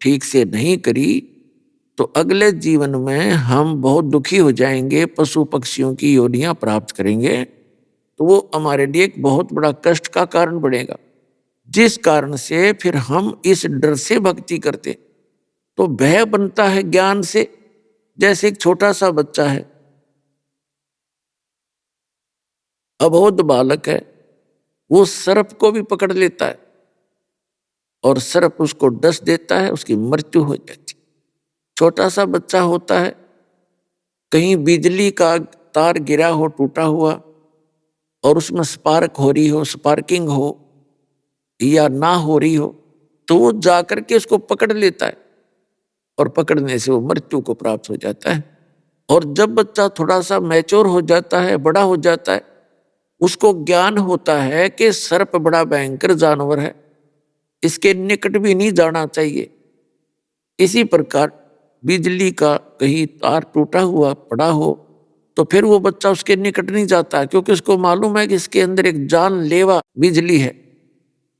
ठीक से नहीं करी, तो अगले जीवन में हम बहुत दुखी हो जाएंगे, पशु पक्षियों की योनियां प्राप्त करेंगे, तो वो हमारे लिए एक बहुत बड़ा कष्ट का कारण बनेगा। जिस कारण से फिर हम इस डर से भक्ति करते। तो भय बनता है ज्ञान से। जैसे एक छोटा सा बच्चा है, अबोध बालक है, वो सर्प को भी पकड़ लेता है और सर्प उसको डस देता है, उसकी मृत्यु हो जाती। छोटा सा बच्चा होता है, कहीं बिजली का तार गिरा हो टूटा हुआ और उसमें स्पार्क हो रही हो, स्पार्किंग हो या ना हो रही हो, तो वो जाकर के उसको पकड़ लेता है और पकड़ने से वो मृत्यु को प्राप्त हो जाता है। और जब बच्चा थोड़ा सा मैच्योर हो जाता है, बड़ा हो जाता है, उसको ज्ञान होता है कि सर्प बड़ा भयंकर जानवर है, इसके निकट भी नहीं जाना चाहिए। इसी प्रकार बिजली का कहीं तार टूटा हुआ पड़ा हो तो फिर वो बच्चा उसके निकट नहीं जाता, क्योंकि उसको मालूम है कि इसके अंदर एक जानलेवा बिजली है।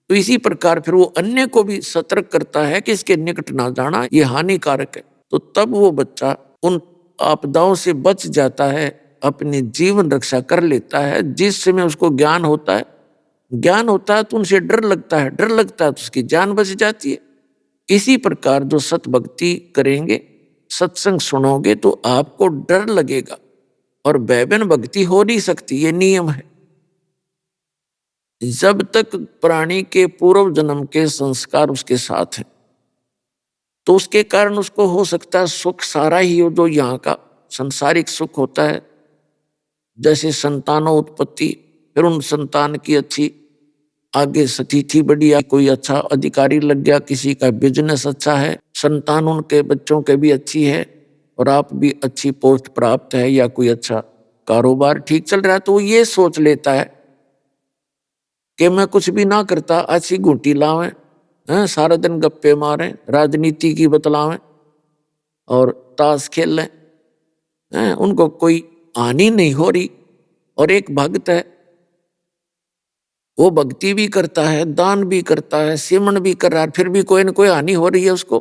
तो इसी प्रकार फिर वो अन्य को भी सतर्क करता है कि इसके निकट ना जाना, ये हानिकारक है। तो तब वो बच्चा उन आपदाओं से बच जाता है, अपनी जीवन रक्षा कर लेता है। जिस समय उसको ज्ञान होता है, ज्ञान होता है तो उनसे डर लगता है, डर लगता है तो उसकी जान बच जाती है। इसी प्रकार जो सत भक्ति करेंगे, सत्संग सुनोगे तो आपको डर लगेगा और वैभन भक्ति हो नहीं सकती, ये नियम है। जब तक प्राणी के पूर्व जन्म के संस्कार उसके साथ हैं तो उसके कारण उसको हो सकता है सुख सारा ही हो जो यहाँ का संसारिक सुख होता है, जैसे संतानों उत्पत्ति, फिर उन संतान की अच्छी आगे स्थिति बढ़िया, कोई अच्छा अधिकारी लग गया, किसी का बिजनेस अच्छा है, संतान उनके बच्चों के भी अच्छी है और आप भी अच्छी पोस्ट प्राप्त है या कोई अच्छा कारोबार ठीक चल रहा है, तो वो ये सोच लेता है कि मैं कुछ भी ना करता, अच्छी घूंटी लावें, सारा दिन गप्पे मारें, राजनीति की बतलावें और ताश खेल लें, उनको कोई हानि नहीं हो रही। और एक भक्त है, वो भक्ति भी करता है, दान भी करता है, सिमरण भी कर रहा है, फिर भी कोई न कोई हानि हो रही है उसको।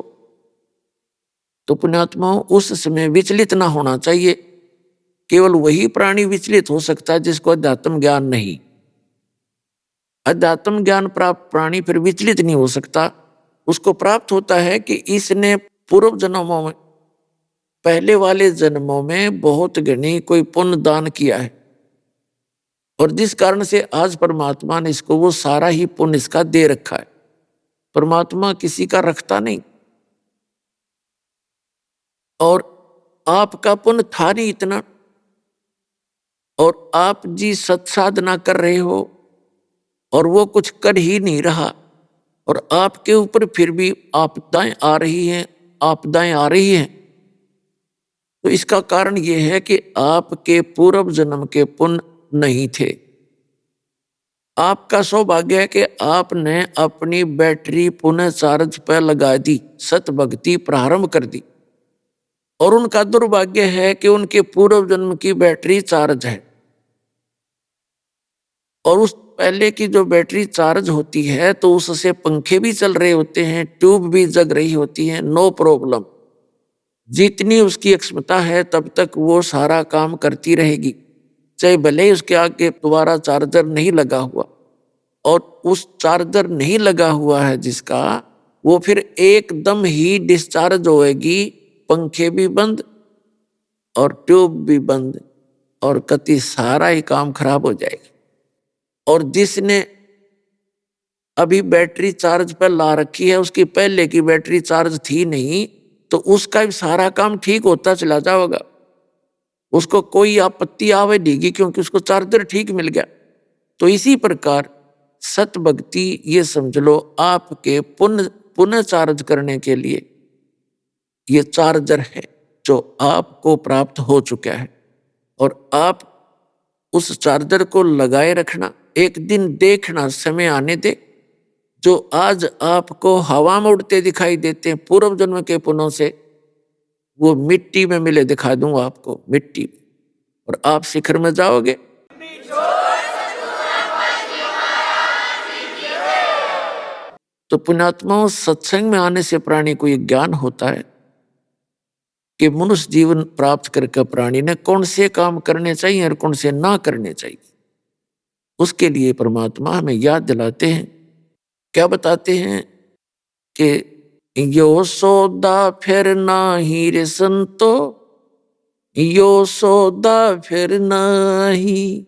तो पुण्यात्माओं, उस समय विचलित ना होना चाहिए। केवल वही प्राणी विचलित हो सकता है जिसको अध्यात्म ज्ञान नहीं। अध्यात्म ज्ञान प्राप्त प्राणी फिर विचलित नहीं हो सकता। उसको प्राप्त होता है कि इसने पूर्व जन्मों में, पहले वाले जन्मों में बहुत घनी कोई पुण्य दान किया है और जिस कारण से आज परमात्मा ने इसको वो सारा ही पुण्य इसका दे रखा है। परमात्मा किसी का रखता नहीं। और आपका पुण्य था नहीं इतना, और आप जी सत्साधना कर रहे हो और वो कुछ कर ही नहीं रहा, और आपके ऊपर फिर भी आपदाएं आ रही हैं, आपदाएं आ रही हैं। तो इसका कारण ये है कि आपके पूर्व जन्म के पुण्य नहीं थे। आपका सौभाग्य है कि आपने अपनी बैटरी पुनः चार्ज पर लगा दी, सत भक्ति प्रारंभ कर दी। और उनका दुर्भाग्य है कि उनके पूर्व जन्म की बैटरी चार्ज है, और उस पहले की जो बैटरी चार्ज होती है तो उससे पंखे भी चल रहे होते हैं, ट्यूब भी जग रही होती है, नो प्रॉब्लम। जितनी उसकी क्षमता है तब तक वो सारा काम करती रहेगी, चाहे भले ही उसके आगे दोबारा चार्जर नहीं लगा हुआ। और उस चार्जर नहीं लगा हुआ है जिसका, वो फिर एकदम ही डिस्चार्ज होएगी, पंखे भी बंद और ट्यूब भी बंद, और कति सारा ही काम खराब हो जाएगा। और जिसने अभी बैटरी चार्ज पर ला रखी है, उसकी पहले की बैटरी चार्ज थी नहीं, तो उसका भी सारा काम ठीक होता चला जाएगा, उसको कोई आपत्ति आवे नहीं, क्योंकि उसको चार्जर ठीक मिल गया। तो इसी प्रकार सत भक्ति, ये समझ लो आपके पुनः चार्ज करने के लिए ये चार्जर है जो आपको प्राप्त हो चुका है, और आप उस चार्जर को लगाए रखना। एक दिन देखना, समय आने दे, जो आज आपको हवा में उड़ते दिखाई देते हैं पूर्व जन्म के पुण्यों से, वो मिट्टी में मिले दिखा दूंगा आपको, मिट्टी में, और आप शिखर में जाओगे। तो पुण्यात्माओं, सत्संग में आने से प्राणी को ये ज्ञान होता है कि मनुष्य जीवन प्राप्त करके प्राणी ने कौन से काम करने चाहिए और कौन से ना करने चाहिए। उसके लिए परमात्मा हमें याद दिलाते हैं क्या बताते हैं कि यो सौदा फिर नाही रे संतो, यो सौदा फिर नाही,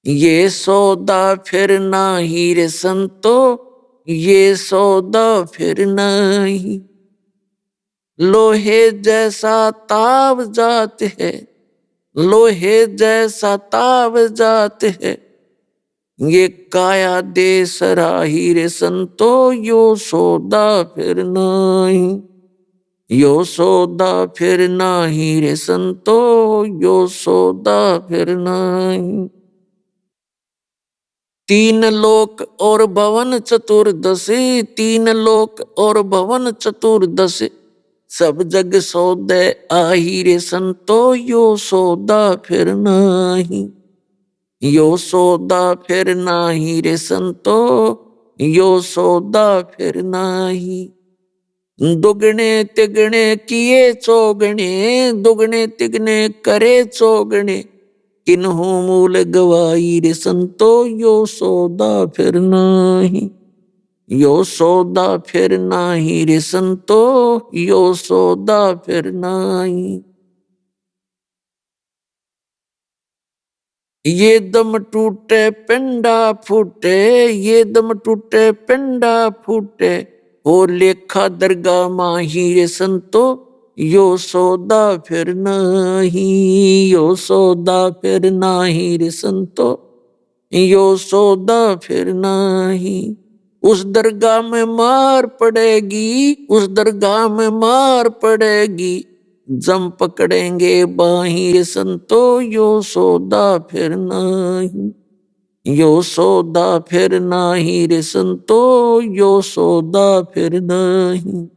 ये सौदा फिर नाही रे संतो, ये सौदा फिर नाही। लोहे जैसा ताव जात है, लोहे जैसा ताव जात है, ये काया दे सराही रे संतो, यो सौदा फिर नाही, यो सौदा फिर नाही रे संतो, यो सौदा फिर नाही। तीन लोक और भवन चतुर्दशी, तीन लोक और भवन चतुर्दशी, सब जग सौदे आही रे संतो, यो सौदा फिर नाही, यो सौदा फिर नाही रे संतो, यो सौदा फिर नाही। दुगने तिगने किए चौगने, दुगने तिगने करे चौगने, किन्हू मूल गवाई रे संतो, यो सौदा फिर नाही, यो सौदा फिर नाही रे संतो, यो सौदा फिर नाही। ये दम टूटे पिंडा फूटे, ये दम टूटे पिंडा फूटे, हो लेखा दरगाह माही रे संतो, यो सौदा फिर नाही, यो सौदा फिर नाही रे संतो, यो सौदा फिर नाही। उस दरगाह में मार पड़ेगी, उस दरगाह में मार पड़ेगी, जम पकड़ेंगे बाही रे संतो, यो सौदा फिर नाही, यो सौदा फिर नाही रे संतो, यो सौदा फिर नाही।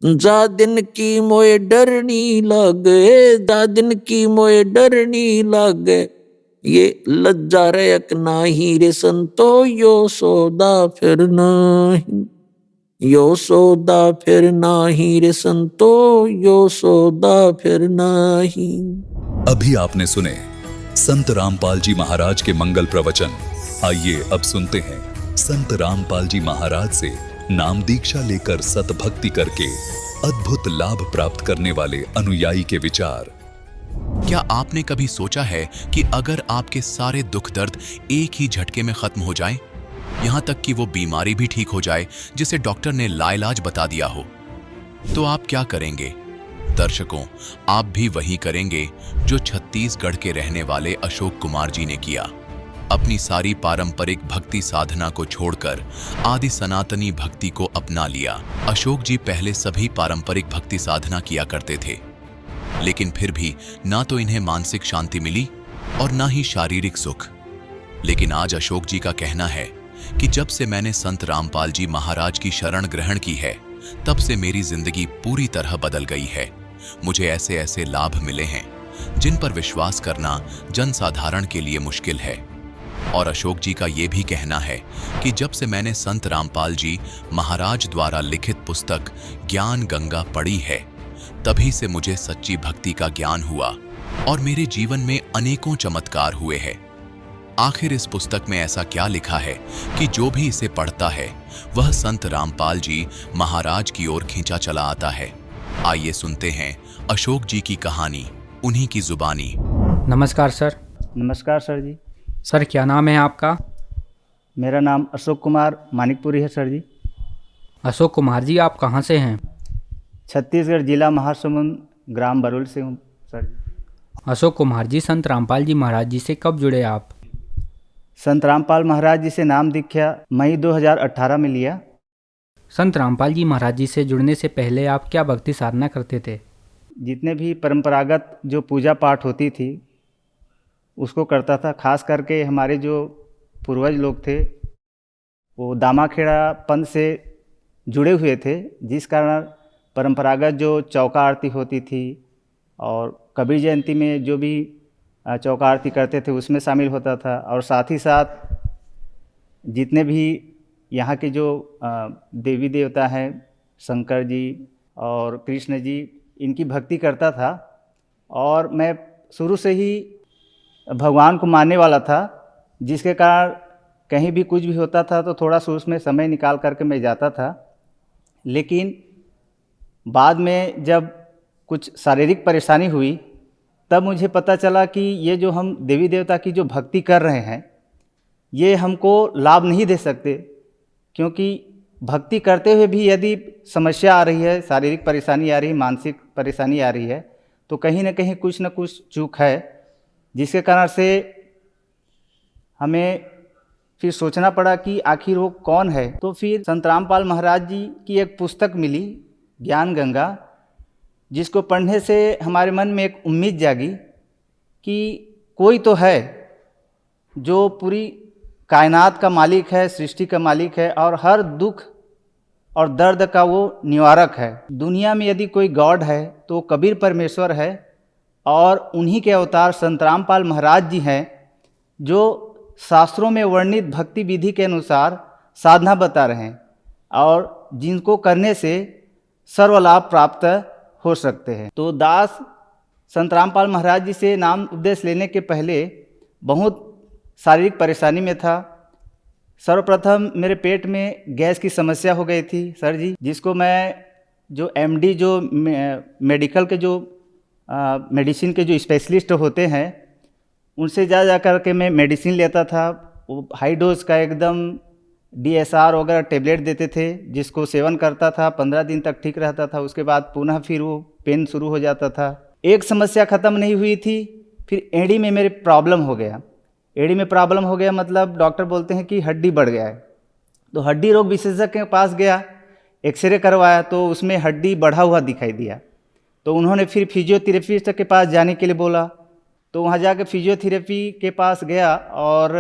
जा दिन की मोए डरनी लागे, जा दिन की मोए डरनी लागे, ये लज्जा रयक नाही रे संतो, यो सौदा फिर नाही, यो सौदा फिर नाही रे संतो, यो सौदा फिर नाही। अभी आपने सुने संत रामपाल जी महाराज के मंगल प्रवचन। आइए अब सुनते हैं संत रामपाल जी महाराज से नाम दीक्षा लेकर सतभक्ति करके अद्भुत लाभ प्राप्त करने वाले अनुयायी के विचार। क्या आपने कभी सोचा है कि अगर आपके सारे दुख दर्द एक ही झटके में खत्म हो जाएं, यहां तक कि वो बीमारी भी ठीक हो जाए जिसे डॉक्टर ने लाइलाज बता दिया हो, तो आप क्या करेंगे? दर्शकों, आप भी वही करेंगे जो छत्तीसगढ़ के रहने वाले अशोक कुमार जी ने किया। अपनी सारी पारंपरिक भक्ति साधना को छोड़कर आदि सनातनी भक्ति को अपना लिया। अशोक जी पहले सभी पारंपरिक भक्ति साधना किया करते थे, लेकिन फिर भी ना तो इन्हें मानसिक शांति मिली और ना ही शारीरिक सुख। लेकिन आज अशोक जी का कहना है कि जब से मैंने संत रामपाल जी महाराज की शरण ग्रहण की है, तब से मेरी जिंदगी पूरी तरह बदल गई है। मुझे ऐसे ऐसे लाभ मिले हैं जिन पर विश्वास करना जनसाधारण के लिए मुश्किल है। और अशोक जी का ये भी कहना है कि जब से मैंने संत रामपाल जी महाराज द्वारा लिखित पुस्तक ज्ञान गंगा पढ़ी है, तभी से मुझे सच्ची भक्ति का ज्ञान हुआ और मेरे जीवन में अनेकों चमत्कार हुए हैं। आखिर इस पुस्तक में ऐसा क्या लिखा है कि जो भी इसे पढ़ता है वह संत रामपाल जी महाराज की ओर खींचा चला आता है। आइए सुनते हैं अशोक जी की कहानी, उन्हीं की जुबानी। नमस्कार सर। नमस्कार सर जी। सर क्या नाम है आपका? मेरा नाम अशोक कुमार मानिकपुरी है सर जी। अशोक कुमार जी, आप कहाँ से हैं? छत्तीसगढ़ जिला महासमुंद, ग्राम बरुल से हूँ सर जी। अशोक कुमार जी, संत रामपाल जी महाराज जी से कब जुड़े आप? संत रामपाल महाराज जी से नाम दीक्षा मई 2018 में लिया। संत रामपाल जी महाराज जी से जुड़ने से पहले आप क्या भक्ति साधना करते थे? जितने भी परंपरागत जो पूजा पाठ होती थी उसको करता था। खास करके हमारे जो पूर्वज लोग थे वो दामाखेड़ा पंथ से जुड़े हुए थे, जिस कारण परंपरागत जो चौका आरती होती थी और कबीर जयंती में जो भी चौका आरती करते थे उसमें शामिल होता था। और साथ ही साथ जितने भी यहाँ के जो देवी देवता हैं, शंकर जी और कृष्ण जी, इनकी भक्ति करता था। और मैं शुरू से ही भगवान को मानने वाला था, जिसके कारण कहीं भी कुछ भी होता था तो थोड़ा सा उसमें समय निकाल करके मैं जाता था। लेकिन बाद में जब कुछ शारीरिक परेशानी हुई तब मुझे पता चला कि ये जो हम देवी देवता की जो भक्ति कर रहे हैं ये हमको लाभ नहीं दे सकते, क्योंकि भक्ति करते हुए भी यदि समस्या आ रही है, शारीरिक परेशानी आ रही है, मानसिक परेशानी आ रही है, तो कहीं ना कहीं कुछ न कुछ चूक है, जिसके कारण से हमें फिर सोचना पड़ा कि आखिर वो कौन है। तो फिर संत रामपाल महाराज जी की एक पुस्तक मिली, ज्ञान गंगा, जिसको पढ़ने से हमारे मन में एक उम्मीद जागी कि कोई तो है जो पूरी कायनात का मालिक है, सृष्टि का मालिक है और हर दुख और दर्द का वो निवारक है। दुनिया में यदि कोई गॉड है तो कबीर परमेश्वर है, और उन्हीं के अवतार संत रामपाल महाराज जी हैं जो शास्त्रों में वर्णित भक्ति विधि के अनुसार साधना बता रहे हैं और जिनको करने से सर्वलाभ प्राप्त हो सकते हैं। तो दास संत रामपाल महाराज जी से नाम उपदेश लेने के पहले बहुत शारीरिक परेशानी में था। सर्वप्रथम मेरे पेट में गैस की समस्या हो गई थी सर जी, जिसको मैं जो एमडी जो मेडिकल के जो मेडिसिन के जो स्पेशलिस्ट होते हैं उनसे जा कर के मैं मेडिसिन लेता था। वो हाई डोज का एकदम DSR वगैरह टेबलेट देते थे, जिसको सेवन करता था, 15 दिन तक ठीक रहता था, उसके बाद पुनः फिर वो पेन शुरू हो जाता था। एक समस्या ख़त्म नहीं हुई थी, फिर एड़ी में मेरे प्रॉब्लम हो गया। एड़ी में प्रॉब्लम हो गया मतलब डॉक्टर बोलते हैं कि हड्डी बढ़ गया है। तो हड्डी रोग विशेषज्ञ के पास गया, एक्सरे करवाया तो उसमें हड्डी बढ़ा हुआ दिखाई दिया। तो उन्होंने फिर फिजियोथेरेपिस्ट के पास जाने के लिए बोला। तो वहाँ जाके फिजियोथेरेपी के पास गया और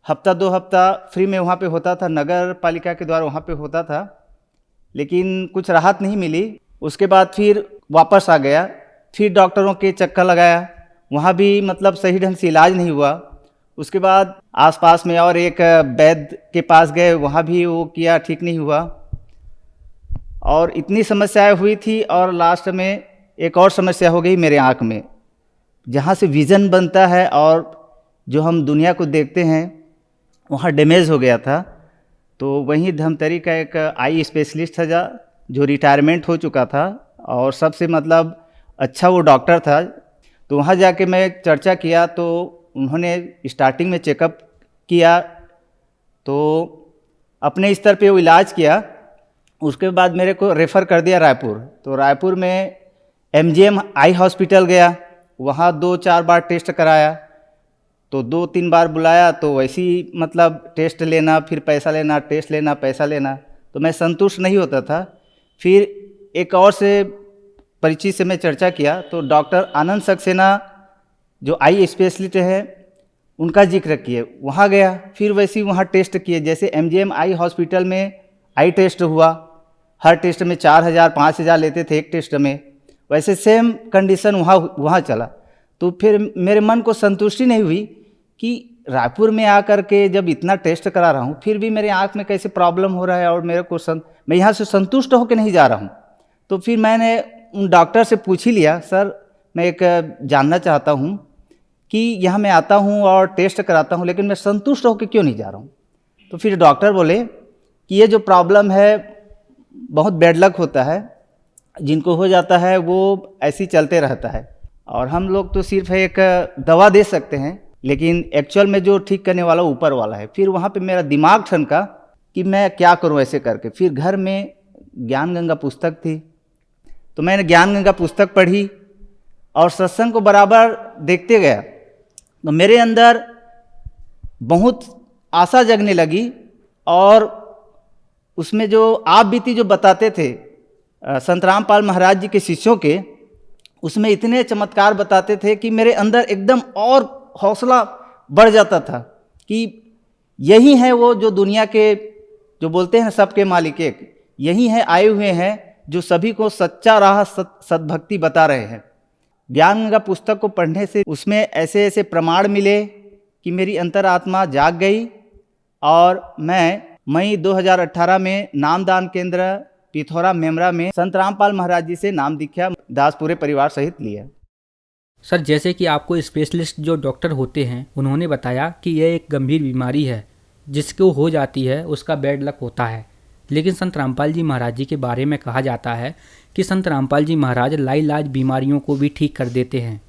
हफ्ता 2 हफ्ता फ्री में वहाँ पे होता था, नगर पालिका के द्वारा वहाँ पे होता था, लेकिन कुछ राहत नहीं मिली। उसके बाद फिर वापस आ गया, फिर डॉक्टरों के चक्कर लगाया, वहाँ भी मतलब सही ढंग से इलाज नहीं हुआ। उसके बाद आसपास में और एक वैद्य के पास गए, वहाँ भी वो किया, ठीक नहीं हुआ। और इतनी समस्याएं हुई थी और लास्ट में एक और समस्या हो गई मेरे आँख में, जहाँ से विज़न बनता है और जो हम दुनिया को देखते हैं वहाँ डैमेज हो गया था। तो वहीं धमतरी का एक आई स्पेशलिस्ट था जो रिटायरमेंट हो चुका था और सबसे मतलब अच्छा वो डॉक्टर था। तो वहाँ जाके मैं चर्चा किया तो उन्होंने स्टार्टिंग में चेकअप किया, तो अपने स्तर पे वो इलाज किया। उसके बाद मेरे को रेफ़र कर दिया रायपुर। तो रायपुर में MGM आई हॉस्पिटल गया, वहाँ 2-4 बार टेस्ट कराया। तो 2-3 बार बुलाया तो वैसे ही मतलब टेस्ट लेना, फिर पैसा लेना, टेस्ट लेना, पैसा लेना, तो मैं संतुष्ट नहीं होता था। फिर एक और से परिचित से मैं चर्चा किया तो डॉक्टर आनंद सक्सेना जो आई स्पेशलिस्ट है उनका जिक्र किए, वहाँ गया। फिर वैसे ही वहाँ टेस्ट किए, जैसे MGM आई हॉस्पिटल में आई टेस्ट हुआ, हर टेस्ट में 4,000-5,000 लेते थे एक टेस्ट में, वैसे सेम कंडीशन वहाँ चला। तो फिर मेरे मन को संतुष्टि नहीं हुई कि रायपुर में आकर के जब इतना टेस्ट करा रहा हूँ फिर भी मेरे आँख में कैसे प्रॉब्लम हो रहा है और मेरे को मैं यहाँ से संतुष्ट होकर नहीं जा रहा हूँ। तो फिर मैंने उन डॉक्टर से पूछ ही लिया, सर मैं एक जानना चाहता हूँ कि यहाँ मैं आता हूँ और टेस्ट कराता हूँ लेकिन मैं संतुष्ट होकर क्यों नहीं जा रहा हूँ। तो फिर डॉक्टर बोले कि ये जो प्रॉब्लम है बहुत बैड लक होता है, जिनको हो जाता है वो ऐसे ही चलते रहता है और हम लोग तो सिर्फ एक दवा दे सकते हैं, लेकिन एक्चुअल में जो ठीक करने वाला ऊपर वाला है। फिर वहाँ पे मेरा दिमाग ठनका कि मैं क्या करूँ ऐसे करके। फिर घर में ज्ञान गंगा पुस्तक थी तो मैंने ज्ञान गंगा पुस्तक पढ़ी और सत्संग को बराबर देखते गया। तो मेरे अंदर बहुत आशा जगने लगी और उसमें जो आप बीती जो बताते थे संत रामपाल महाराज जी के शिष्यों के, उसमें इतने चमत्कार बताते थे कि मेरे अंदर एकदम और हौसला बढ़ जाता था कि यही है वो जो दुनिया के जो बोलते हैं सबके मालिक एक, यही है आए हुए हैं जो सभी को सच्चा राह सद्भक्ति बता रहे हैं। ज्ञान गंगा पुस्तक को पढ़ने से उसमें ऐसे ऐसे प्रमाण मिले कि मेरी अंतरात्मा जाग गई और मैं मई 2018 में नामदान केंद्र पिथौरा मेमरा में संत रामपाल महाराज जी से नाम दीक्षा दास पूरे परिवार सहित लिया। सर, जैसे कि आपको स्पेशलिस्ट जो डॉक्टर होते हैं उन्होंने बताया कि यह एक गंभीर बीमारी है जिसको हो जाती है उसका बैड लक होता है। लेकिन संत रामपाल जी महाराज जी के बारे में कहा जाता है कि संत रामपाल जी महाराज लाइलाज बीमारियों को भी ठीक कर देते हैं।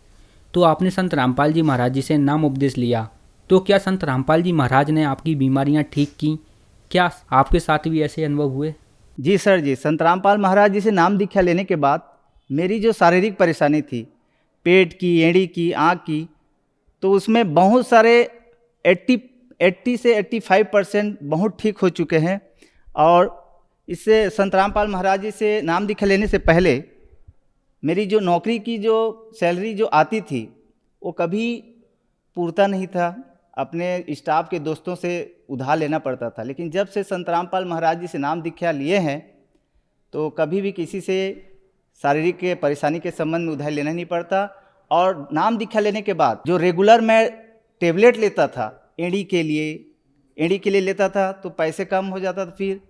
तो आपने संत रामपाल जी महाराज जी से नाम उपदेश लिया, तो क्या संत रामपाल जी महाराज ने आपकी बीमारियां ठीक की? क्या आपके साथ भी ऐसे अनुभव हुए? जी सर जी, संत रामपाल महाराज जी से नाम दीक्षा लेने के बाद मेरी जो शारीरिक परेशानी थी, पेट की, एड़ी की, आँख की, तो उसमें बहुत सारे 80 से 85% बहुत ठीक हो चुके हैं। और इससे संत रामपाल महाराज जी से नाम दीक्षा लेने से पहले मेरी जो नौकरी की जो सैलरी जो आती थी वो कभी पूरता नहीं था, अपने स्टाफ के दोस्तों से उधार लेना पड़ता था। लेकिन जब से संत रामपाल महाराज जी से नाम दीक्षा लिए हैं तो कभी भी किसी से शारीरिक के परेशानी के संबंध में उधार लेना नहीं पड़ता। और नाम दीक्षा लेने के बाद जो रेगुलर मैं टेबलेट लेता था एड़ी के लिए लेता था तो पैसे कम हो जाता था, फिर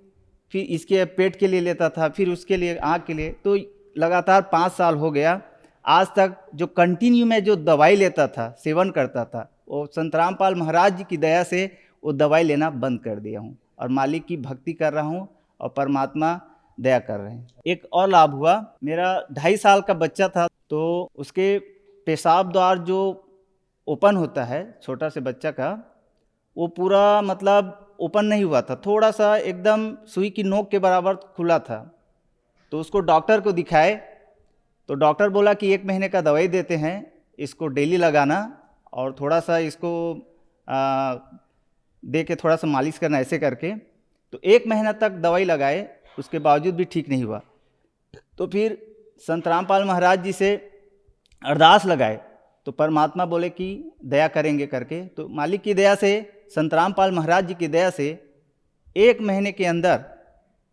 इसके पेट के लिए लेता था, फिर उसके लिए आँख के लिए, तो लगातार 5 साल हो गया। आज तक जो कंटिन्यू में जो दवाई लेता था, सेवन करता था, वो संत रामपाल महाराज जी की दया से वो दवाई लेना बंद कर दिया हूँ और मालिक की भक्ति कर रहा हूँ और परमात्मा दया कर रहे हैं। एक और लाभ हुआ, मेरा 2.5 साल का बच्चा था तो उसके पेशाब द्वार जो ओपन होता है छोटा से बच्चा का, वो पूरा मतलब ओपन नहीं हुआ था, थोड़ा सा एकदम सुई की नोक के बराबर खुला था। तो उसको डॉक्टर को दिखाए तो डॉक्टर बोला कि 1 महीने का दवाई देते हैं, इसको डेली लगाना और थोड़ा सा इसको दे के थोड़ा सा मालिश करना, ऐसे करके। तो 1 महीना तक दवाई लगाए, उसके बावजूद भी ठीक नहीं हुआ। तो फिर संत रामपाल महाराज जी से अरदास लगाए तो परमात्मा बोले कि दया करेंगे करके। तो मालिक की दया से, संत रामपाल महाराज जी की दया से 1 महीने के अंदर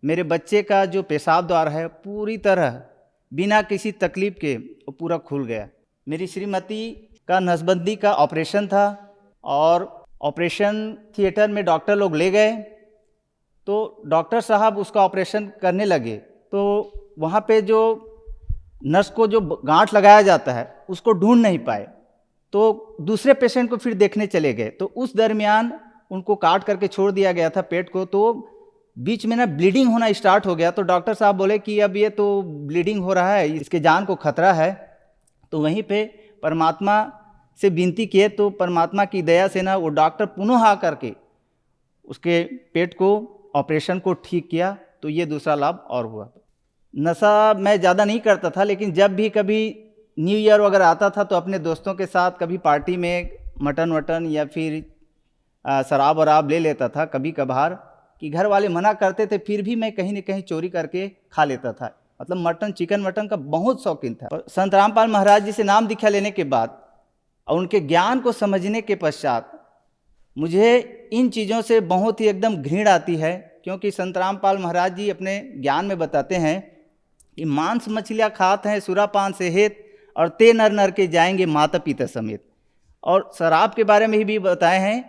मेरे बच्चे का जो पेशाब द्वार है पूरी तरह बिना किसी तकलीफ के वो पूरा खुल गया। मेरी श्रीमती का नसबंदी का ऑपरेशन था और ऑपरेशन थिएटर में डॉक्टर लोग ले गए तो डॉक्टर साहब उसका ऑपरेशन करने लगे तो वहाँ पे जो नस को जो गांठ लगाया जाता है उसको ढूंढ नहीं पाए, तो दूसरे पेशेंट को फिर देखने चले गए। तो उस दरमियान उनको काट करके छोड़ दिया गया था पेट को, तो बीच में ना ब्लीडिंग होना स्टार्ट हो गया। तो डॉक्टर साहब बोले कि अब ये तो ब्लीडिंग हो रहा है, इसके जान को खतरा है। तो वहीं पे परमात्मा से विनती किए तो परमात्मा की दया से ना वो डॉक्टर पुनः आ करके उसके पेट को, ऑपरेशन को ठीक किया। तो ये दूसरा लाभ और हुआ। नशा मैं ज़्यादा नहीं करता था, लेकिन जब भी कभी न्यू ईयर वगैरह आता था तो अपने दोस्तों के साथ कभी पार्टी में मटन वटन या फिर शराब वराब ले लेता था कभी कभार, कि घर वाले मना करते थे फिर भी मैं कहीं न कहीं चोरी करके खा लेता था। मतलब मटन, चिकन मटन का बहुत शौकीन था। और संत रामपाल महाराज जी से नाम दीक्षा लेने के बाद और उनके ज्ञान को समझने के पश्चात मुझे इन चीज़ों से बहुत ही एकदम घृणा आती है, क्योंकि संत रामपाल महाराज जी अपने ज्ञान में बताते हैं कि मांस मछलियाँ खाते हैं सुरापान से हेत और ते नर नर के जाएंगे माता पिता समेत। और शराब के बारे में भी बताए हैं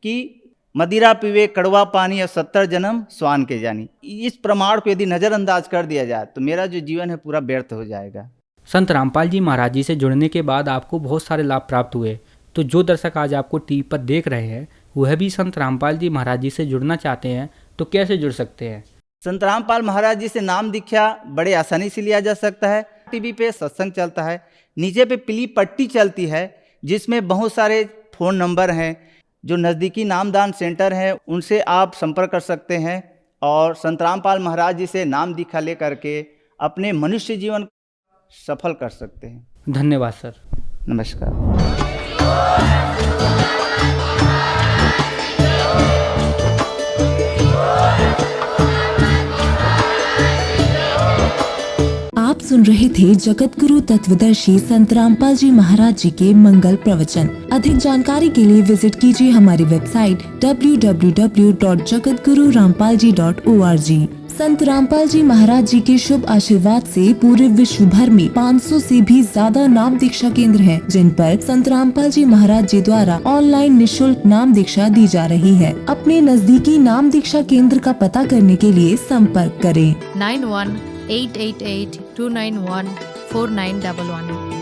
कि मदिरा पीवे कड़वा पानी और 70 जन्म स्वान के जानी। इस प्रमाण को यदि नज़रअंदाज कर दिया जाए तो मेरा जो जीवन है पूरा व्यर्थ हो जाएगा। संत रामपाल जी महाराज जी से जुड़ने के बाद आपको बहुत सारे लाभ प्राप्त हुए। तो जो दर्शक आज आपको टीवी पर देख रहे हैं वह भी संत रामपाल जी महाराज जी से जुड़ना चाहते हैं तो कैसे जुड़ सकते हैं? संत रामपाल महाराज जी से नाम दीक्षा बड़े आसानी से लिया जा सकता है। टीवी पे सत्संग चलता है, नीचे पे पीली पट्टी चलती है जिसमें बहुत सारे फ़ोन नंबर हैं। जो नज़दीकी नामदान सेंटर हैं उनसे आप संपर्क कर सकते हैं और संत रामपाल महाराज जी से नाम दीक्षा ले करके अपने मनुष्य जीवन सफल कर सकते हैं। धन्यवाद सर। नमस्कार। आप सुन रहे थे जगत गुरु तत्वदर्शी संत रामपाल जी महाराज जी के मंगल प्रवचन। अधिक जानकारी के लिए विजिट कीजिए हमारी वेबसाइट www.jagatgururampalji.org। संत रामपाल जी महाराज जी के शुभ आशीर्वाद से पूरे विश्व भर में 500 से भी ज्यादा नाम दीक्षा केंद्र हैं, जिन पर संत रामपाल जी महाराज जी द्वारा ऑनलाइन निःशुल्क नाम दीक्षा दी जा रही है। अपने नजदीकी नाम दीक्षा केंद्र का पता करने के लिए संपर्क करें 91 888 291 4911।